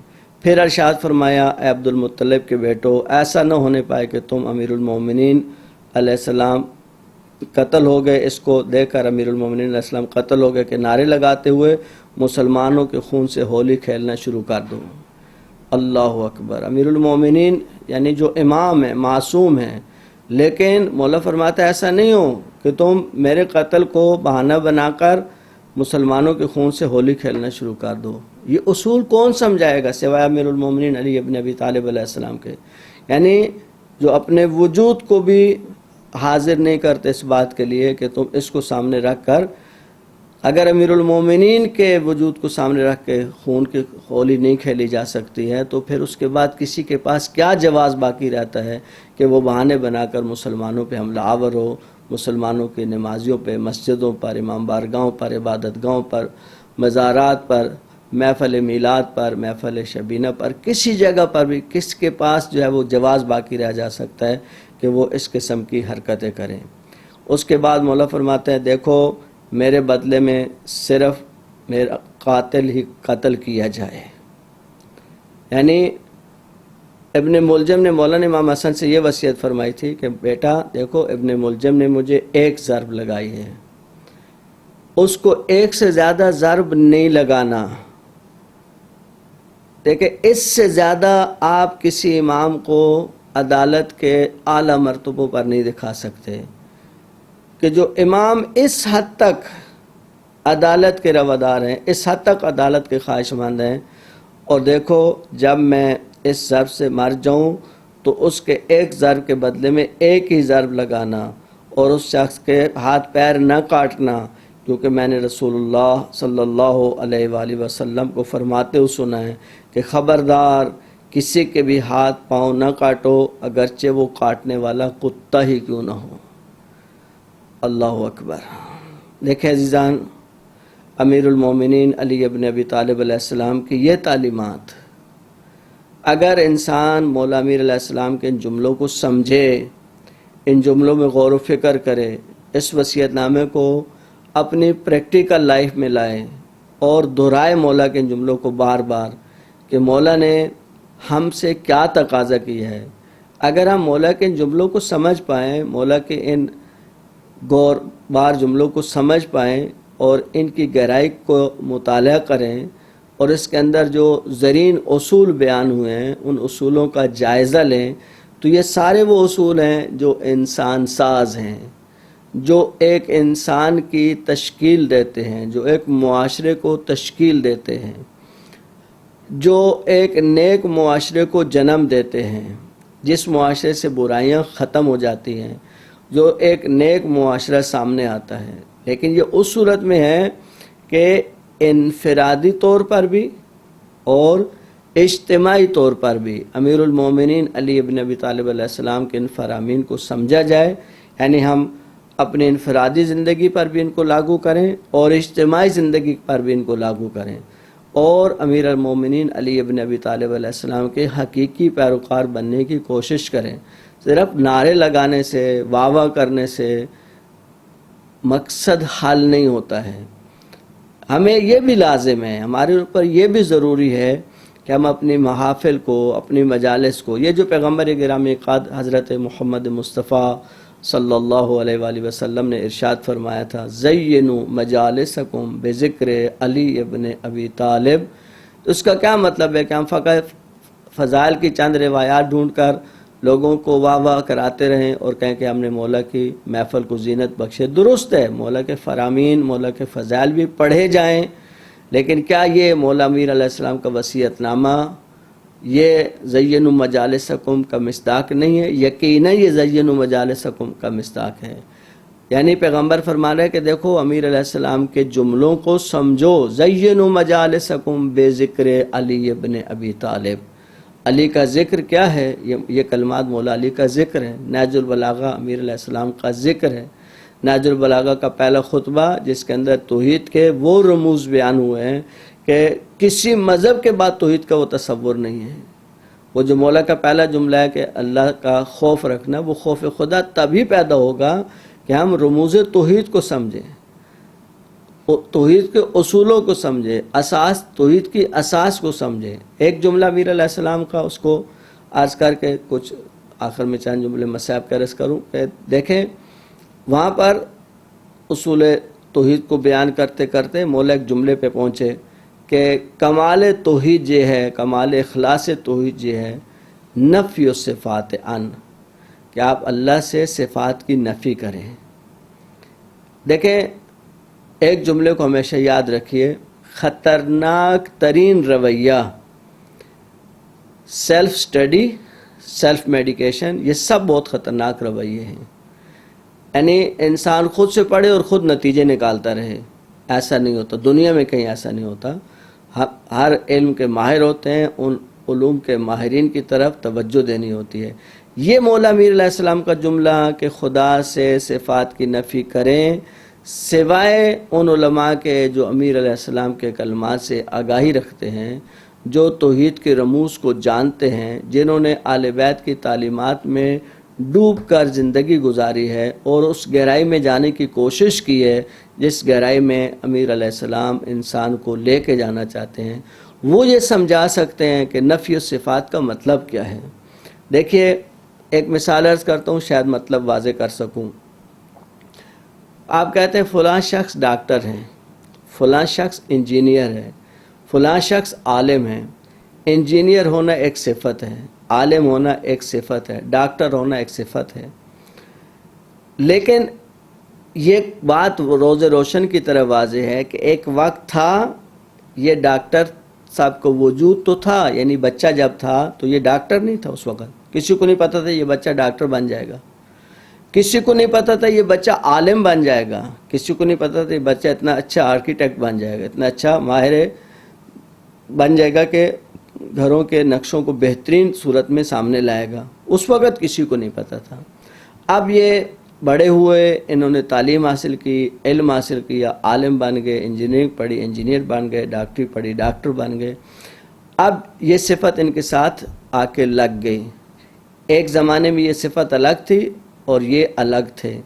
پھر ارشاد فرمایا، اے عبد المطلب کے بیٹو، ایسا نہ ہونے پائے کہ تم امیر المومنین علیہ السلام قتل ہو گئے، اس کو دیکھ کر امیر المومنین علیہ السلام قتل ہو گئے کہ نعرے لگاتے ہوئے مسلمانوں کے خون سے ہولی کھیلنا شروع کر دو۔ اللہ اکبر۔ امیر المومنین یعنی جو امام ہیں، معصوم ہیں، لیکن مولا فرماتا ہے ایسا نہیں ہو کہ تم میرے قتل کو بہانہ بنا کر مسلمانوں کے خون سے ہولی کھیلنا شروع کر دو۔ یہ اصول کون سمجھائے گا سوائے امیر المومنین علی ابن ابی طالب علیہ السلام کے، یعنی جو اپنے وجود کو بھی حاضر نہیں کرتے اس بات کے لیے کہ تم اس کو سامنے رکھ کر، اگر امیر المومنین کے وجود کو سامنے رکھ کے خون کی ہولی نہیں کھیلی جا سکتی ہے تو پھر اس کے بعد کسی کے پاس کیا جواز باقی رہتا ہے کہ وہ بہانے بنا کر مسلمانوں پہ حملہ آور ہو، مسلمانوں کے نمازیوں پہ، مسجدوں پر، امام بارگاہوں پر، عبادت گاہوں پر، مزارات پر، محفل میلاد پر، محفل شبینہ پر، کسی جگہ پر بھی کس کے پاس جو ہے وہ جواز باقی رہ جا سکتا ہے کہ وہ اس قسم کی حرکتیں کریں۔ اس کے بعد مولا فرماتے ہیں دیکھو میرے بدلے میں صرف میرا قاتل ہی قتل کیا جائے، یعنی ابن ملجم نے مولانا امام حسن سے یہ وصیت فرمائی تھی کہ بیٹا دیکھو ابن ملجم نے مجھے ایک ضرب لگائی ہے، اس کو ایک سے زیادہ ضرب نہیں لگانا۔ دیکھیں اس سے زیادہ آپ کسی امام کو عدالت کے اعلیٰ مرتبوں پر نہیں دکھا سکتے کہ جو امام اس حد تک عدالت کے روادار ہیں، اس حد تک عدالت کے خواہش مند ہیں، اور دیکھو جب میں اس ضرب سے مر جاؤں تو اس کے ایک ضرب کے بدلے میں ایک ہی ضرب لگانا اور اس شخص کے ہاتھ پیر نہ کاٹنا، کیونکہ میں نے رسول اللہ صلی اللہ علیہ وآلہ وسلم کو فرماتے ہوئے سنا ہے کہ خبردار کسی کے بھی ہاتھ پاؤں نہ کاٹو اگرچہ وہ کاٹنے والا کتا ہی کیوں نہ ہو۔ اللہ اکبر۔ دیکھیں عزیزان، امیر المومنین علی ابن ابی طالب علیہ السلام کی یہ تعلیمات اگر انسان مولا امیر علیہ السلام کے ان جملوں کو سمجھے، ان جملوں میں غور و فکر کرے، اس وصیت نامے کو اپنی پریکٹیکل لائف میں لائے اور دہرائے مولا کے ان جملوں کو بار بار کہ مولا نے ہم سے کیا تقاضا کیا ہے. اگر ہم مولا کے ان جملوں کو سمجھ پائیں، مولا کے ان غور بار جملوں کو سمجھ پائیں اور ان کی گہرائی کو مطالعہ کریں اور اس کے اندر جو زرین اصول بیان ہوئے ہیں ان اصولوں کا جائزہ لیں، تو یہ سارے وہ اصول ہیں جو انسان ساز ہیں، جو ایک انسان کی تشکیل دیتے ہیں، جو ایک معاشرے کو تشکیل دیتے ہیں، جو ایک نیک معاشرے کو جنم دیتے ہیں، جس معاشرے سے برائیاں ختم ہو جاتی ہیں، جو ایک نیک معاشرہ سامنے آتا ہے. لیکن یہ اس صورت میں ہے کہ انفرادی طور پر بھی اور اجتماعی طور پر بھی امیر المومنین علی ابن ابی طالب علیہ السلام کے ان فرامین کو سمجھا جائے، یعنی ہم اپنی انفرادی زندگی پر بھی ان کو لاگو کریں اور اجتماعی زندگی پر بھی ان کو لاگو کریں اور امیر المومنین علی ابن ابی طالب علیہ السلام کے حقیقی پیروکار بننے کی کوشش کریں. صرف نعرے لگانے سے، واہ واہ کرنے سے مقصد حل نہیں ہوتا ہے. ہمیں یہ بھی لازم ہے، ہمارے اوپر یہ بھی ضروری ہے کہ ہم اپنی محافل کو، اپنی مجالس کو، یہ جو پیغمبر گرامی قاد حضرت محمد مصطفیٰ صلی اللہ علیہ وآلہ وسلم نے ارشاد فرمایا تھا، زینوا مجالسکم بذکر علی ابن ابی طالب. تو اس کا کیا مطلب ہے کہ ہم فقط فضائل کی چند روایات ڈھونڈ کر لوگوں کو واہ واہ کراتے رہیں اور کہیں کہ ہم نے مولا کی محفل کو زینت بخشے؟ درست ہے، مولا کے فرامین، مولا کے فضائل بھی پڑھے جائیں، لیکن کیا یہ مولا امیر علیہ السلام کا وصیت نامہ یہ زینوا مجالسکم کا مصداق نہیں ہے؟ یقیناً یہ زینوا مجالسکم کا مصداق ہے. یعنی پیغمبر فرما رہے کہ دیکھو امیر علیہ السلام کے جملوں کو سمجھو، زینوا مجالسکم بذکر علی ابن ابی طالب. علی کا ذکر کیا ہے؟ یہ کلمات مولا علی کا ذکر ہے. نہج البلاغہ امیر علیہ السلام کا ذکر ہے. نہج البلاغہ کا پہلا خطبہ جس کے اندر توحید کے وہ رموز بیان ہوئے ہیں کہ کسی مذہب کے بعد توحید کا وہ تصور نہیں ہے. وہ جو مولا کا پہلا جملہ ہے کہ اللہ کا خوف رکھنا، وہ خوف خدا تبھی پیدا ہوگا کہ ہم رموز توحید کو سمجھیں، توحید کے اصولوں کو سمجھیں، اساس توحید کی اساس کو سمجھیں. ایک جملہ امیر علیہ السلام کا اس کو عرض کر کے کچھ آخر میں چند جملے مصاحب کا عرض کروں کہ دیکھیں وہاں پر اصول توحید کو بیان کرتے کرتے مولا ایک جملے پہ پہنچے کہ کمال توحید یہ ہے، کمال اخلاص توحید یہ ہے، نفی الصفات عن، کہ آپ اللہ سے صفات کی نفی کریں. دیکھیں ایک جملے کو ہمیشہ یاد رکھیے، خطرناک ترین رویہ سیلف سٹڈی، سیلف میڈیکیشن، یہ سب بہت خطرناک رویے ہیں. یعنی انسان خود سے پڑھے اور خود نتیجے نکالتا رہے. ایسا نہیں ہوتا، دنیا میں کہیں ایسا نہیں ہوتا. ہر علم کے ماہر ہوتے ہیں، ان علوم کے ماہرین کی طرف توجہ دینی ہوتی ہے. یہ مولا امیر علیہ السلام کا جملہ کہ خدا سے صفات کی نفی کریں، سوائے ان علماء کے جو امیر علیہ السلام کے کلمات سے آگاہی رکھتے ہیں، جو توحید کے رموز کو جانتے ہیں، جنہوں نے آل بیت کی تعلیمات میں ڈوب کر زندگی گزاری ہے اور اس گہرائی میں جانے کی کوشش کی ہے جس گہرائی میں امیر علیہ السلام انسان کو لے کے جانا چاہتے ہیں، وہ یہ سمجھا سکتے ہیں کہ نفی الصفات کا مطلب کیا ہے. دیکھیے ایک مثال عرض کرتا ہوں، شاید مطلب واضح کر سکوں. آپ کہتے ہیں فلاں شخص ڈاکٹر ہیں، فلاں شخص انجینئر ہے، فلاں شخص عالم ہے. انجینئر ہونا ایک صفت ہے، عالم ہونا ایک صفت ہے، ڈاکٹر ہونا ایک صفت ہے. لیکن یہ بات روز روشن کی طرح واضح ہے کہ ایک وقت تھا یہ ڈاکٹر صاحب کو وجود تو تھا، یعنی بچہ جب تھا تو یہ ڈاکٹر نہیں تھا. اس وقت کسی کو نہیں پتا تھا یہ بچہ ڈاکٹر بن جائے گا، کسی کو نہیں پتا تھا یہ بچہ عالم بن جائے گا، کسی کو نہیں پتا تھا یہ بچہ اتنا اچھا آرکیٹیکٹ بن جائے گا، اتنا اچھا ماہر بن جائے گا کہ گھروں کے نقشوں کو بہترین صورت میں سامنے لائے گا. اس وقت کسی کو نہیں پتا تھا. اب یہ بڑے ہوئے، انہوں نے تعلیم حاصل کی، علم حاصل کیا، عالم بن گئے، انجینئرنگ پڑھی انجینئر بن گئے، ڈاکٹری پڑھی ڈاکٹر بن گئے۔ اب یہ صفت ان کے ساتھ آ کے لگ گئی۔ ایک زمانے میں یہ صفت الگ تھی اور یہ الگ تھے۔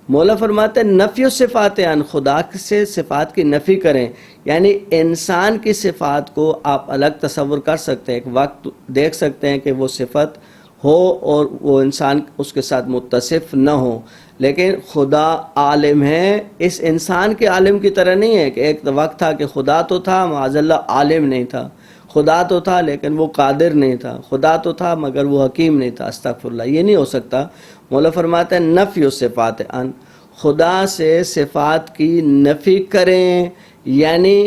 مولا فرماتے ہیں نفی الصفات عن، خدا سے صفات کی نفی کریں، یعنی انسان کی صفات کو آپ الگ تصور کر سکتے ہیں، ایک وقت دیکھ سکتے ہیں کہ وہ صفت ہو اور وہ انسان اس کے ساتھ متصف نہ ہو، لیکن خدا عالم ہے، اس انسان کے عالم کی طرح نہیں ہے کہ ایک وقت تھا کہ خدا تو تھا معاذ اللہ عالم نہیں تھا، خدا تو تھا لیکن وہ قادر نہیں تھا، خدا تو تھا مگر وہ حکیم نہیں تھا، استغفر اللہ، یہ نہیں ہو سکتا۔ مولا فرماتا ہے نفی الصفات عن، خدا سے صفات کی نفی کریں، یعنی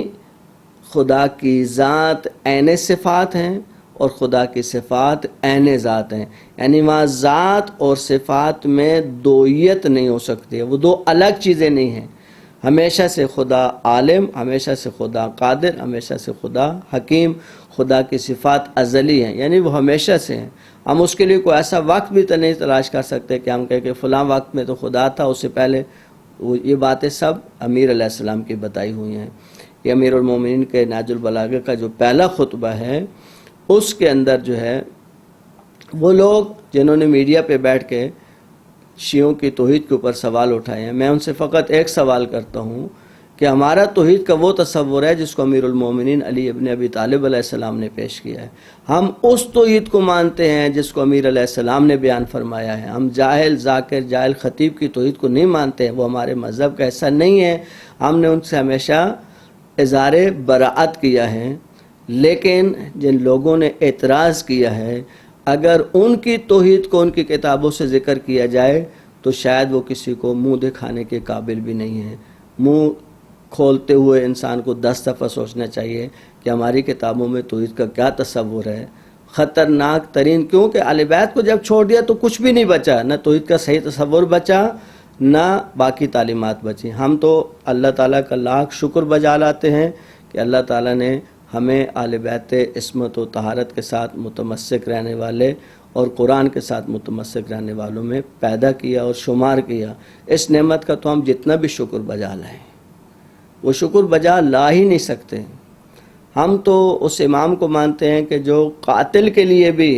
خدا کی ذات عین صفات ہیں اور خدا کی صفات عین ذات ہیں، یعنی وہاں ذات اور صفات میں دوئیت نہیں ہو سکتی، وہ دو الگ چیزیں نہیں ہیں۔ ہمیشہ سے خدا عالم، ہمیشہ سے خدا قادر، ہمیشہ سے خدا حکیم، خدا کی صفات ازلی ہیں، یعنی وہ ہمیشہ سے ہیں۔ ہم اس کے لیے کوئی ایسا وقت بھی تو نہیں تلاش کر سکتے کہ ہم کہیں کہ فلاں وقت میں تو خدا تھا، اس سے پہلے یہ باتیں سب امیر علیہ السلام کی بتائی ہوئی ہیں۔ یہ امیر المومنین کے نہج البلاغہ کا جو پہلا خطبہ ہے اس کے اندر جو ہے وہ لوگ جنہوں نے میڈیا پہ بیٹھ کے شیعوں کی توحید کے اوپر سوال اٹھائے ہیں، میں ان سے فقط ایک سوال کرتا ہوں کہ ہمارا توحید کا وہ تصور ہے جس کو امیر المومنین علی ابن ابی طالب علیہ السلام نے پیش کیا ہے، ہم اس توحید کو مانتے ہیں جس کو امیر علیہ السلام نے بیان فرمایا ہے، ہم جاہل ذاکر جاہل خطیب کی توحید کو نہیں مانتے ہیں، وہ ہمارے مذہب کا حصہ نہیں ہے، ہم نے ان سے ہمیشہ اظہار براعت کیا ہے۔ لیکن جن لوگوں نے اعتراض کیا ہے اگر ان کی توحید کو ان کی کتابوں سے ذکر کیا جائے تو شاید وہ کسی کو منہ دکھانے کے قابل بھی نہیں ہے۔ منہ کھولتے ہوئے انسان کو 10 دفعہ سوچنا چاہیے کہ ہماری کتابوں میں توحید کا کیا تصور ہے۔ خطرناک ترین، کیونکہ اہل بیت کو جب چھوڑ دیا تو کچھ بھی نہیں بچا، نہ توحید کا صحیح تصور بچا نہ باقی تعلیمات بچی۔ ہم تو اللہ تعالیٰ کا لاکھ شکر بجا لاتے ہیں کہ اللہ تعالیٰ نے ہمیں اہل بیت عصمت و طہارت کے ساتھ متمسک رہنے والے اور قرآن کے ساتھ متمسک رہنے والوں میں پیدا کیا اور شمار کیا۔ اس نعمت کا تو ہم جتنا بھی شکر بجا لائیں وہ شکر بجا لا ہی نہیں سکتے۔ ہم تو اس امام کو مانتے ہیں کہ جو قاتل کے لیے بھی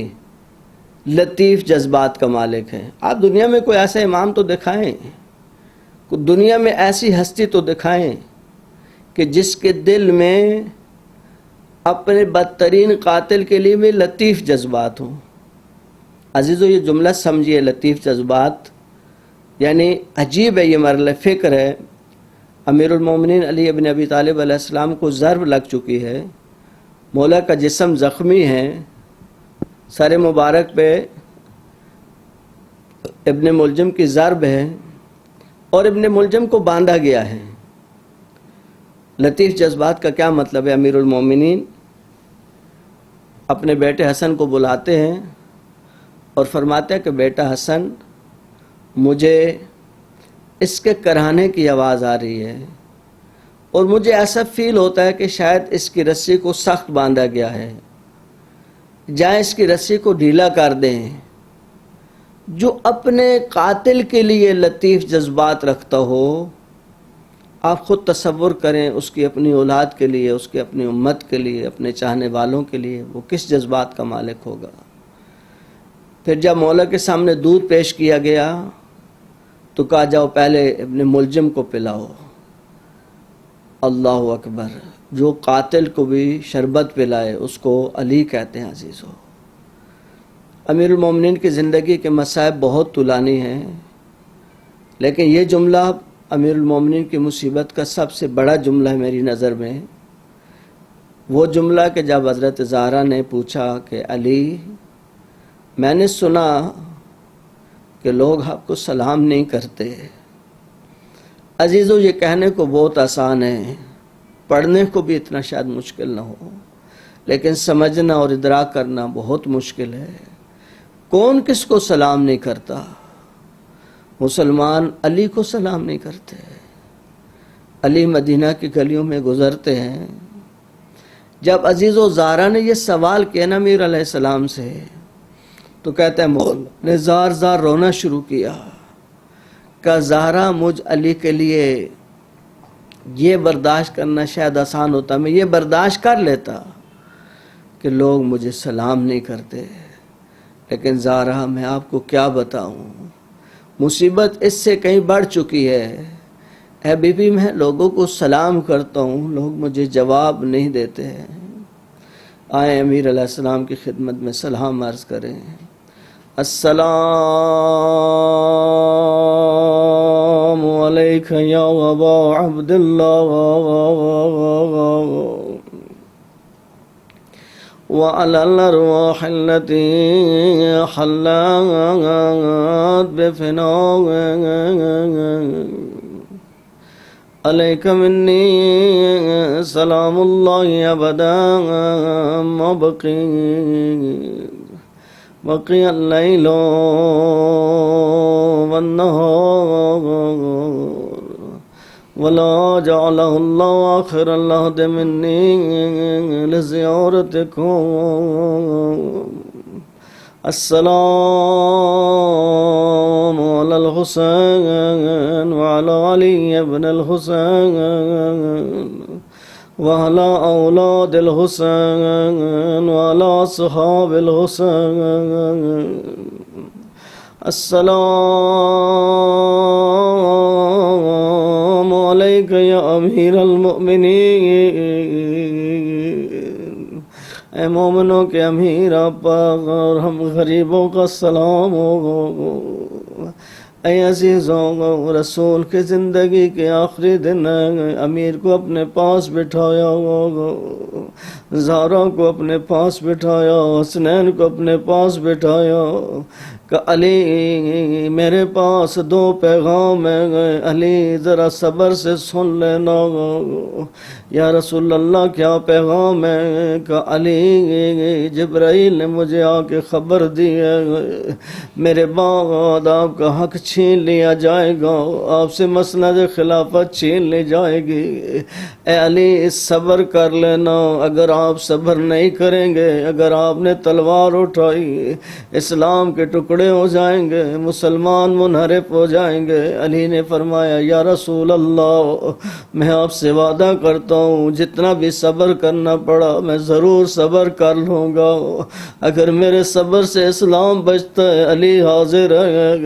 لطیف جذبات کا مالک ہے۔ آپ دنیا میں کوئی ایسا امام تو دکھائیں، کوئی دنیا میں ایسی ہستی تو دکھائیں کہ جس کے دل میں اپنے بدترین قاتل کے لیے بھی لطیف جذبات ہوں۔ عزیزو یہ جملہ سمجھیے، لطیف جذبات یعنی عجیب ہے، یہ مرحلہ فکر ہے۔ امیر المومنین علی ابن ابی طالب علیہ السلام کو ضرب لگ چکی ہے، مولا کا جسم زخمی ہے، سر مبارک پہ ابن ملجم کی ضرب ہے اور ابن ملجم کو باندھا گیا ہے۔ لطیف جذبات کا کیا مطلب ہے؟ امیر المومنین اپنے بیٹے حسن کو بلاتے ہیں اور فرماتے ہیں کہ بیٹا حسن، مجھے اس کے کراہنے کی آواز آ رہی ہے اور مجھے ایسا فیل ہوتا ہے کہ شاید اس کی رسی کو سخت باندھا گیا ہے، جائیں اس کی رسی کو ڈھیلا کر دیں۔ جو اپنے قاتل کے لیے لطیف جذبات رکھتا ہو، آپ خود تصور کریں اس کی اپنی اولاد کے لیے، اس کی اپنی امت کے لیے، اپنے چاہنے والوں کے لیے وہ کس جذبات کا مالک ہوگا۔ پھر جب مولا کے سامنے دودھ پیش کیا گیا تو کہا جاؤ پہلے ابن ملجم کو پلاؤ۔ اللہ اکبر، جو قاتل کو بھی شربت پلائے اس کو علی کہتے ہیں۔ عزیزو، امیر المومنین کی زندگی کے مصائب بہت طولانی ہیں، لیکن یہ جملہ امیر المومنین کی مصیبت کا سب سے بڑا جملہ ہے میری نظر میں۔ وہ جملہ کہ جب حضرت زہرا نے پوچھا کہ علی، میں نے سنا کہ لوگ آپ کو سلام نہیں کرتے۔ عزیزو، یہ کہنے کو بہت آسان ہے، پڑھنے کو بھی اتنا شاید مشکل نہ ہو، لیکن سمجھنا اور ادراک کرنا بہت مشکل ہے۔ کون کس کو سلام نہیں کرتا؟ مسلمان علی کو سلام نہیں کرتے۔ علی مدینہ کی گلیوں میں گزرتے ہیں۔ جب عزیزو زہرا نے یہ سوال کیا نا امیر علیہ السلام سے تو کہتا ہے مولا نے زار زار رونا شروع کیا کہ زہرا مجھ علی کے لیے یہ برداشت کرنا شاید آسان ہوتا، میں یہ برداشت کر لیتا کہ لوگ مجھے سلام نہیں کرتے، لیکن زہرا میں آپ کو کیا بتاؤں، مصیبت اس سے کہیں بڑھ چکی ہے۔ اے بی بی، میں لوگوں کو سلام کرتا ہوں، لوگ مجھے جواب نہیں دیتے ہیں۔ آئے امیر علیہ السلام کی خدمت میں سلام عرض کریں۔ السلام علیک یا ابا عبداللہ وعلی الارواح التي حلت بفناء علیک منی سلام اللہ ابدا ما بقی اللیل والنہار ولا جعلہ اللہ آخر العہد منی لزیارتکم۔ السلام علی الحسین وعلی علی ابن الحسین وعلی اولاد الحسین وعلی اصحاب الحسین۔ السلام علیک یا امیر المؤمنین، اے مومنوں کے امیر آپ اور ہم غریبوں کا سلام ہو۔ اے عزیزوں، رسول کی زندگی کے آخری دن امیر کو اپنے پاس بٹھایا، زہرا کو اپنے پاس بٹھایا، حسنین کو اپنے پاس بٹھایا کہ علی میرے پاس دو پیغام ہیں، علی ذرا صبر سے سن لینا۔ یا رسول اللہ کیا پیغام ہے؟ کہ علی جبرائیل نے مجھے آ کے خبر دی ہے میرے بعد آپ کا حق چھین لیا جائے گا، آپ سے مسند خلافت چھین لی جائے گی۔ اے علی صبر کر لینا، اگر آپ صبر نہیں کریں گے، اگر آپ نے تلوار اٹھائی اسلام کے ٹکڑے ہو جائیں گے، مسلمان منحرف ہو جائیں گے۔ علی نے فرمایا یا رسول اللہ میں آپ سے وعدہ کرتا ہوں جتنا بھی صبر کرنا پڑا میں ضرور صبر کر لوں گا، اگر میرے صبر سے اسلام بچتا ہے علی حاضر ہے۔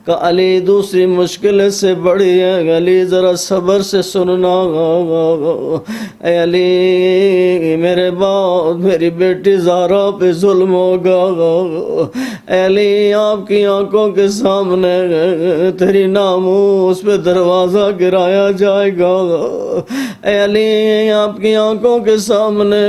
کہ علی دوسری مشکل سے بڑی ہے، علی ذرا صبر سے سننا۔ اے علی میرے بعد میری بیٹی زہرا پہ ظلم ہوگا، اے علی آپ کی آنکھوں کے سامنے تیری ناموس پہ دروازہ گرایا جائے گا، اے علی آپ کی آنکھوں کے سامنے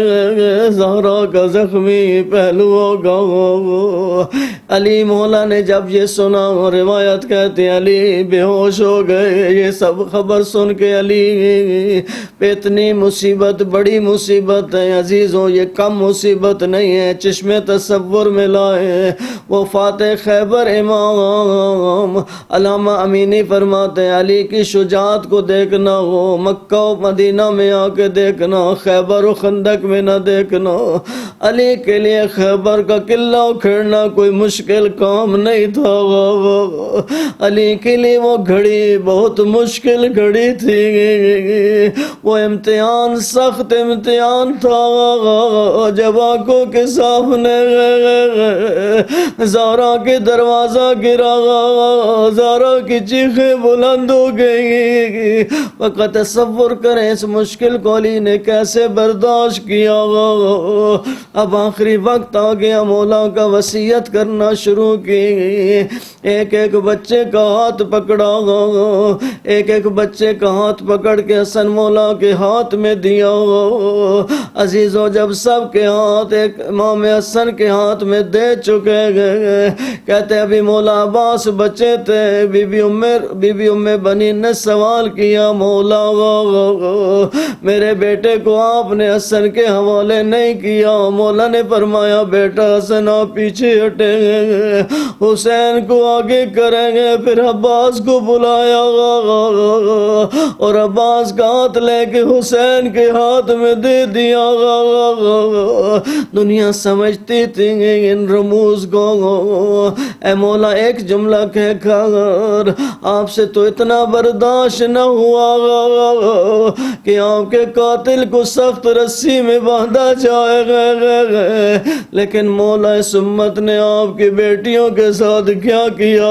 زہرا کا زخمی پہلو ہوگا۔ علی مولا نے جب یہ سنا، روایت کہتے ہیں علی بے ہوش ہو گئے۔ یہ سب خبر سن کے علی پہ اتنی مصیبت، بڑی مصیبت ہے عزیزوں، یہ کم مصیبت نہیں ہے، چشم تصور میں لائے۔ وہ فاتح خیبر امام علامہ امینی فرماتے ہیں علی کی شجاعت کو دیکھنا ہو مکہ و مدینہ میں آ کے دیکھنا، خیبر و خندق میں نہ دیکھنا۔ علی کے لیے خیبر کا قلعہ اکھیڑنا کوئی مشکل کام نہیں تھا، علی کے لیے وہ گھڑی بہت مشکل گھڑی تھی، وہ امتحان سخت امتحان تھا۔ جب آنکھوں کے سامنے زہرا کے دروازہ گرا، زہرا کی چیخیں بلند ہو گئی۔ فقط تصور کریں اس مشکل کو علی نے کیسے برداشت کیا۔ اب آخری وقت آ گیا، مولا کا وصیت کرنا شروع کی۔ ایک ایک بچے کا ہاتھ پکڑا، ایک ایک بچے کا ہاتھ پکڑ کے حسن مولا کے ہاتھ میں دیا۔ عزیزوں جب سب کے ہاتھ ایک امام حسن کے ہاتھ میں دے چکے گئے، کہتے ابھی مولا عباس بچے تھے، بی بی ام بنی نے سوال کیا مولا میرے بیٹے کو آپ نے حسن کے حوالے نہیں کیا؟ مولا نے فرمایا بیٹا حسن آپ پیچھے ہٹیں گے، حسین کو آگے کریں گے۔ پھر عباس کو بلایا اور عباس کا ہاتھ لے کے حسین کے ہاتھ میں دے دیا۔ دیا. دنیا سمجھتی تھی ان رموز کو. اے مولا ایک جملہ کہہ کر آپ سے تو اتنا برداشت نہ ہوا کہ آپ کے قاتل کو سخت رسی میں باندھا جائے گا. لیکن مولا اس امت نے آپ کی بیٹیوں کے ساتھ کیا کیا,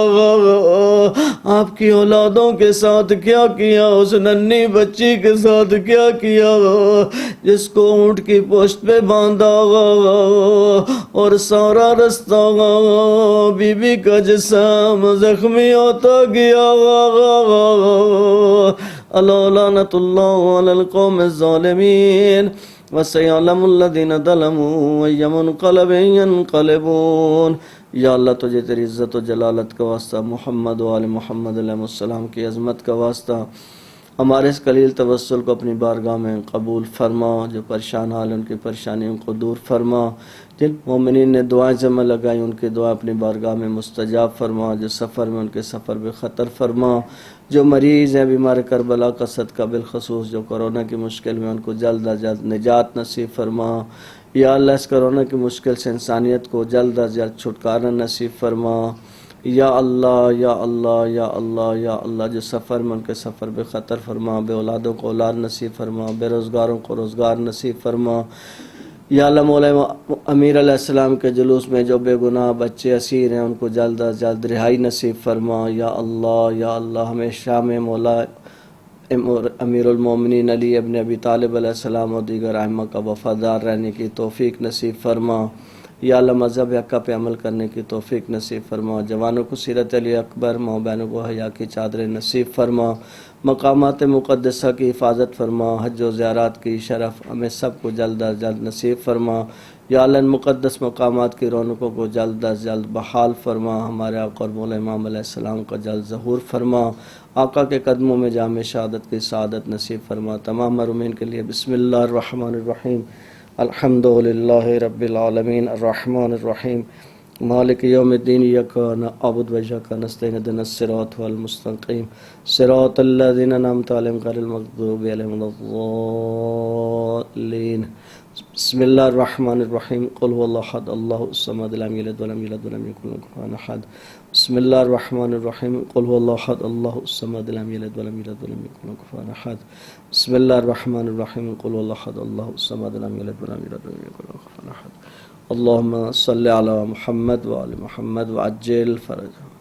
آپ کی اولادوں کے ساتھ کیا کیا, اس ننھی بچی کے ساتھ کیا کیا جس کو اونٹ کی پشت پہ باندھا اور سارا رستہ بی بی کا جسم زخمی ہوتا گیا. الا لعنت اللہ علی القوم الظالمین وسیعلم الذین ظلموا ای منقلب ینقلبون. یا اللہ تجھے تیری عزت و جلالت کا واسطہ, محمد و آل محمد علیہ السلام کی عظمت کا واسطہ, ہمارے اس قلیل توسل کو اپنی بارگاہ میں قبول فرما. جو پریشان حال ان کی پریشانیوں کو دور فرما. جن مومنین نے دعائیں جمع لگائی ان کی دعا اپنی بارگاہ میں مستجاب فرما. جو سفر میں ان کے سفر بے خطر فرما. جو مریض ہیں بیمار کربلا کا صدقہ بالخصوص جو کرونا کی مشکل میں ان کو جلد از جلد نجات نصیب فرما. یا اللہ اس کرونا کی مشکل سے انسانیت کو جلد از جلد چھٹکارا نصیب فرما. یا اللہ یا اللہ یا اللہ یا اللہ جو سفر میں ان کے سفر بے خطر فرما. بے اولادوں کو اولاد نصیب فرما. بے روزگاروں کو روزگار نصیب فرما. یا اللہ مولا امیر علیہ السلام کے جلوس میں جو بے گناہ بچے اسیر ہیں ان کو جلد از جلد رہائی نصیب فرما. یا اللہ ہمیشہ میں مولا امیر المومنین علی ابن ابی طالب علیہ السلام اور دیگر ائمہ کا وفادار رہنے کی توفیق نصیب فرما. یا اللہ مذہب حق پہ عمل کرنے کی توفیق نصیب فرما. جوانوں کو سیرت علی اکبر, ماں بہنوں کو حیا کی چادریں نصیب فرما. مقامات مقدسہ کی حفاظت فرما. حج و زیارات کی شرف ہمیں سب کو جلد از جلد نصیب فرما. یا اللہ ان مقدس مقامات کی رونقوں کو جلد از جلد بحال فرما. ہمارے آقا اور مولا امام علیہ السلام کا جلد ظہور فرما. آقا کے قدموں میں جامع شہادت کی سعادت نصیب فرما. تمام مرحومین کے لیے بسم اللہ الرحمن الرحیم. الحمد للہ رب العالمین الرحمن الرحیم مالک یوم الدین. ایاک نعبد و ایاک نستعین اهدنا الصراط المستقیم صراط الذین انعمت علیہم غیر المغضوب علیہم ولا الضالین. بسم اللہ الرحمن الرحیم. قل هو اللہ احد اللہ الصمد لم یلد ولم یولد ولم یکن له کفوا احد. بسم اللہ الرحمن الرحیم. قل هو اللہ احد اللہ الصمد لم یلد ولم یولد ولم یکن له کفوا احد. بسم اللہ الرحمن الرحیم. قل هو اللہ احد اللہ الصمد لم یلد ولم یولد ولم یکن له کفوا احد. اللهم صل علی محمد وعلی محمد وعجل فرجهم.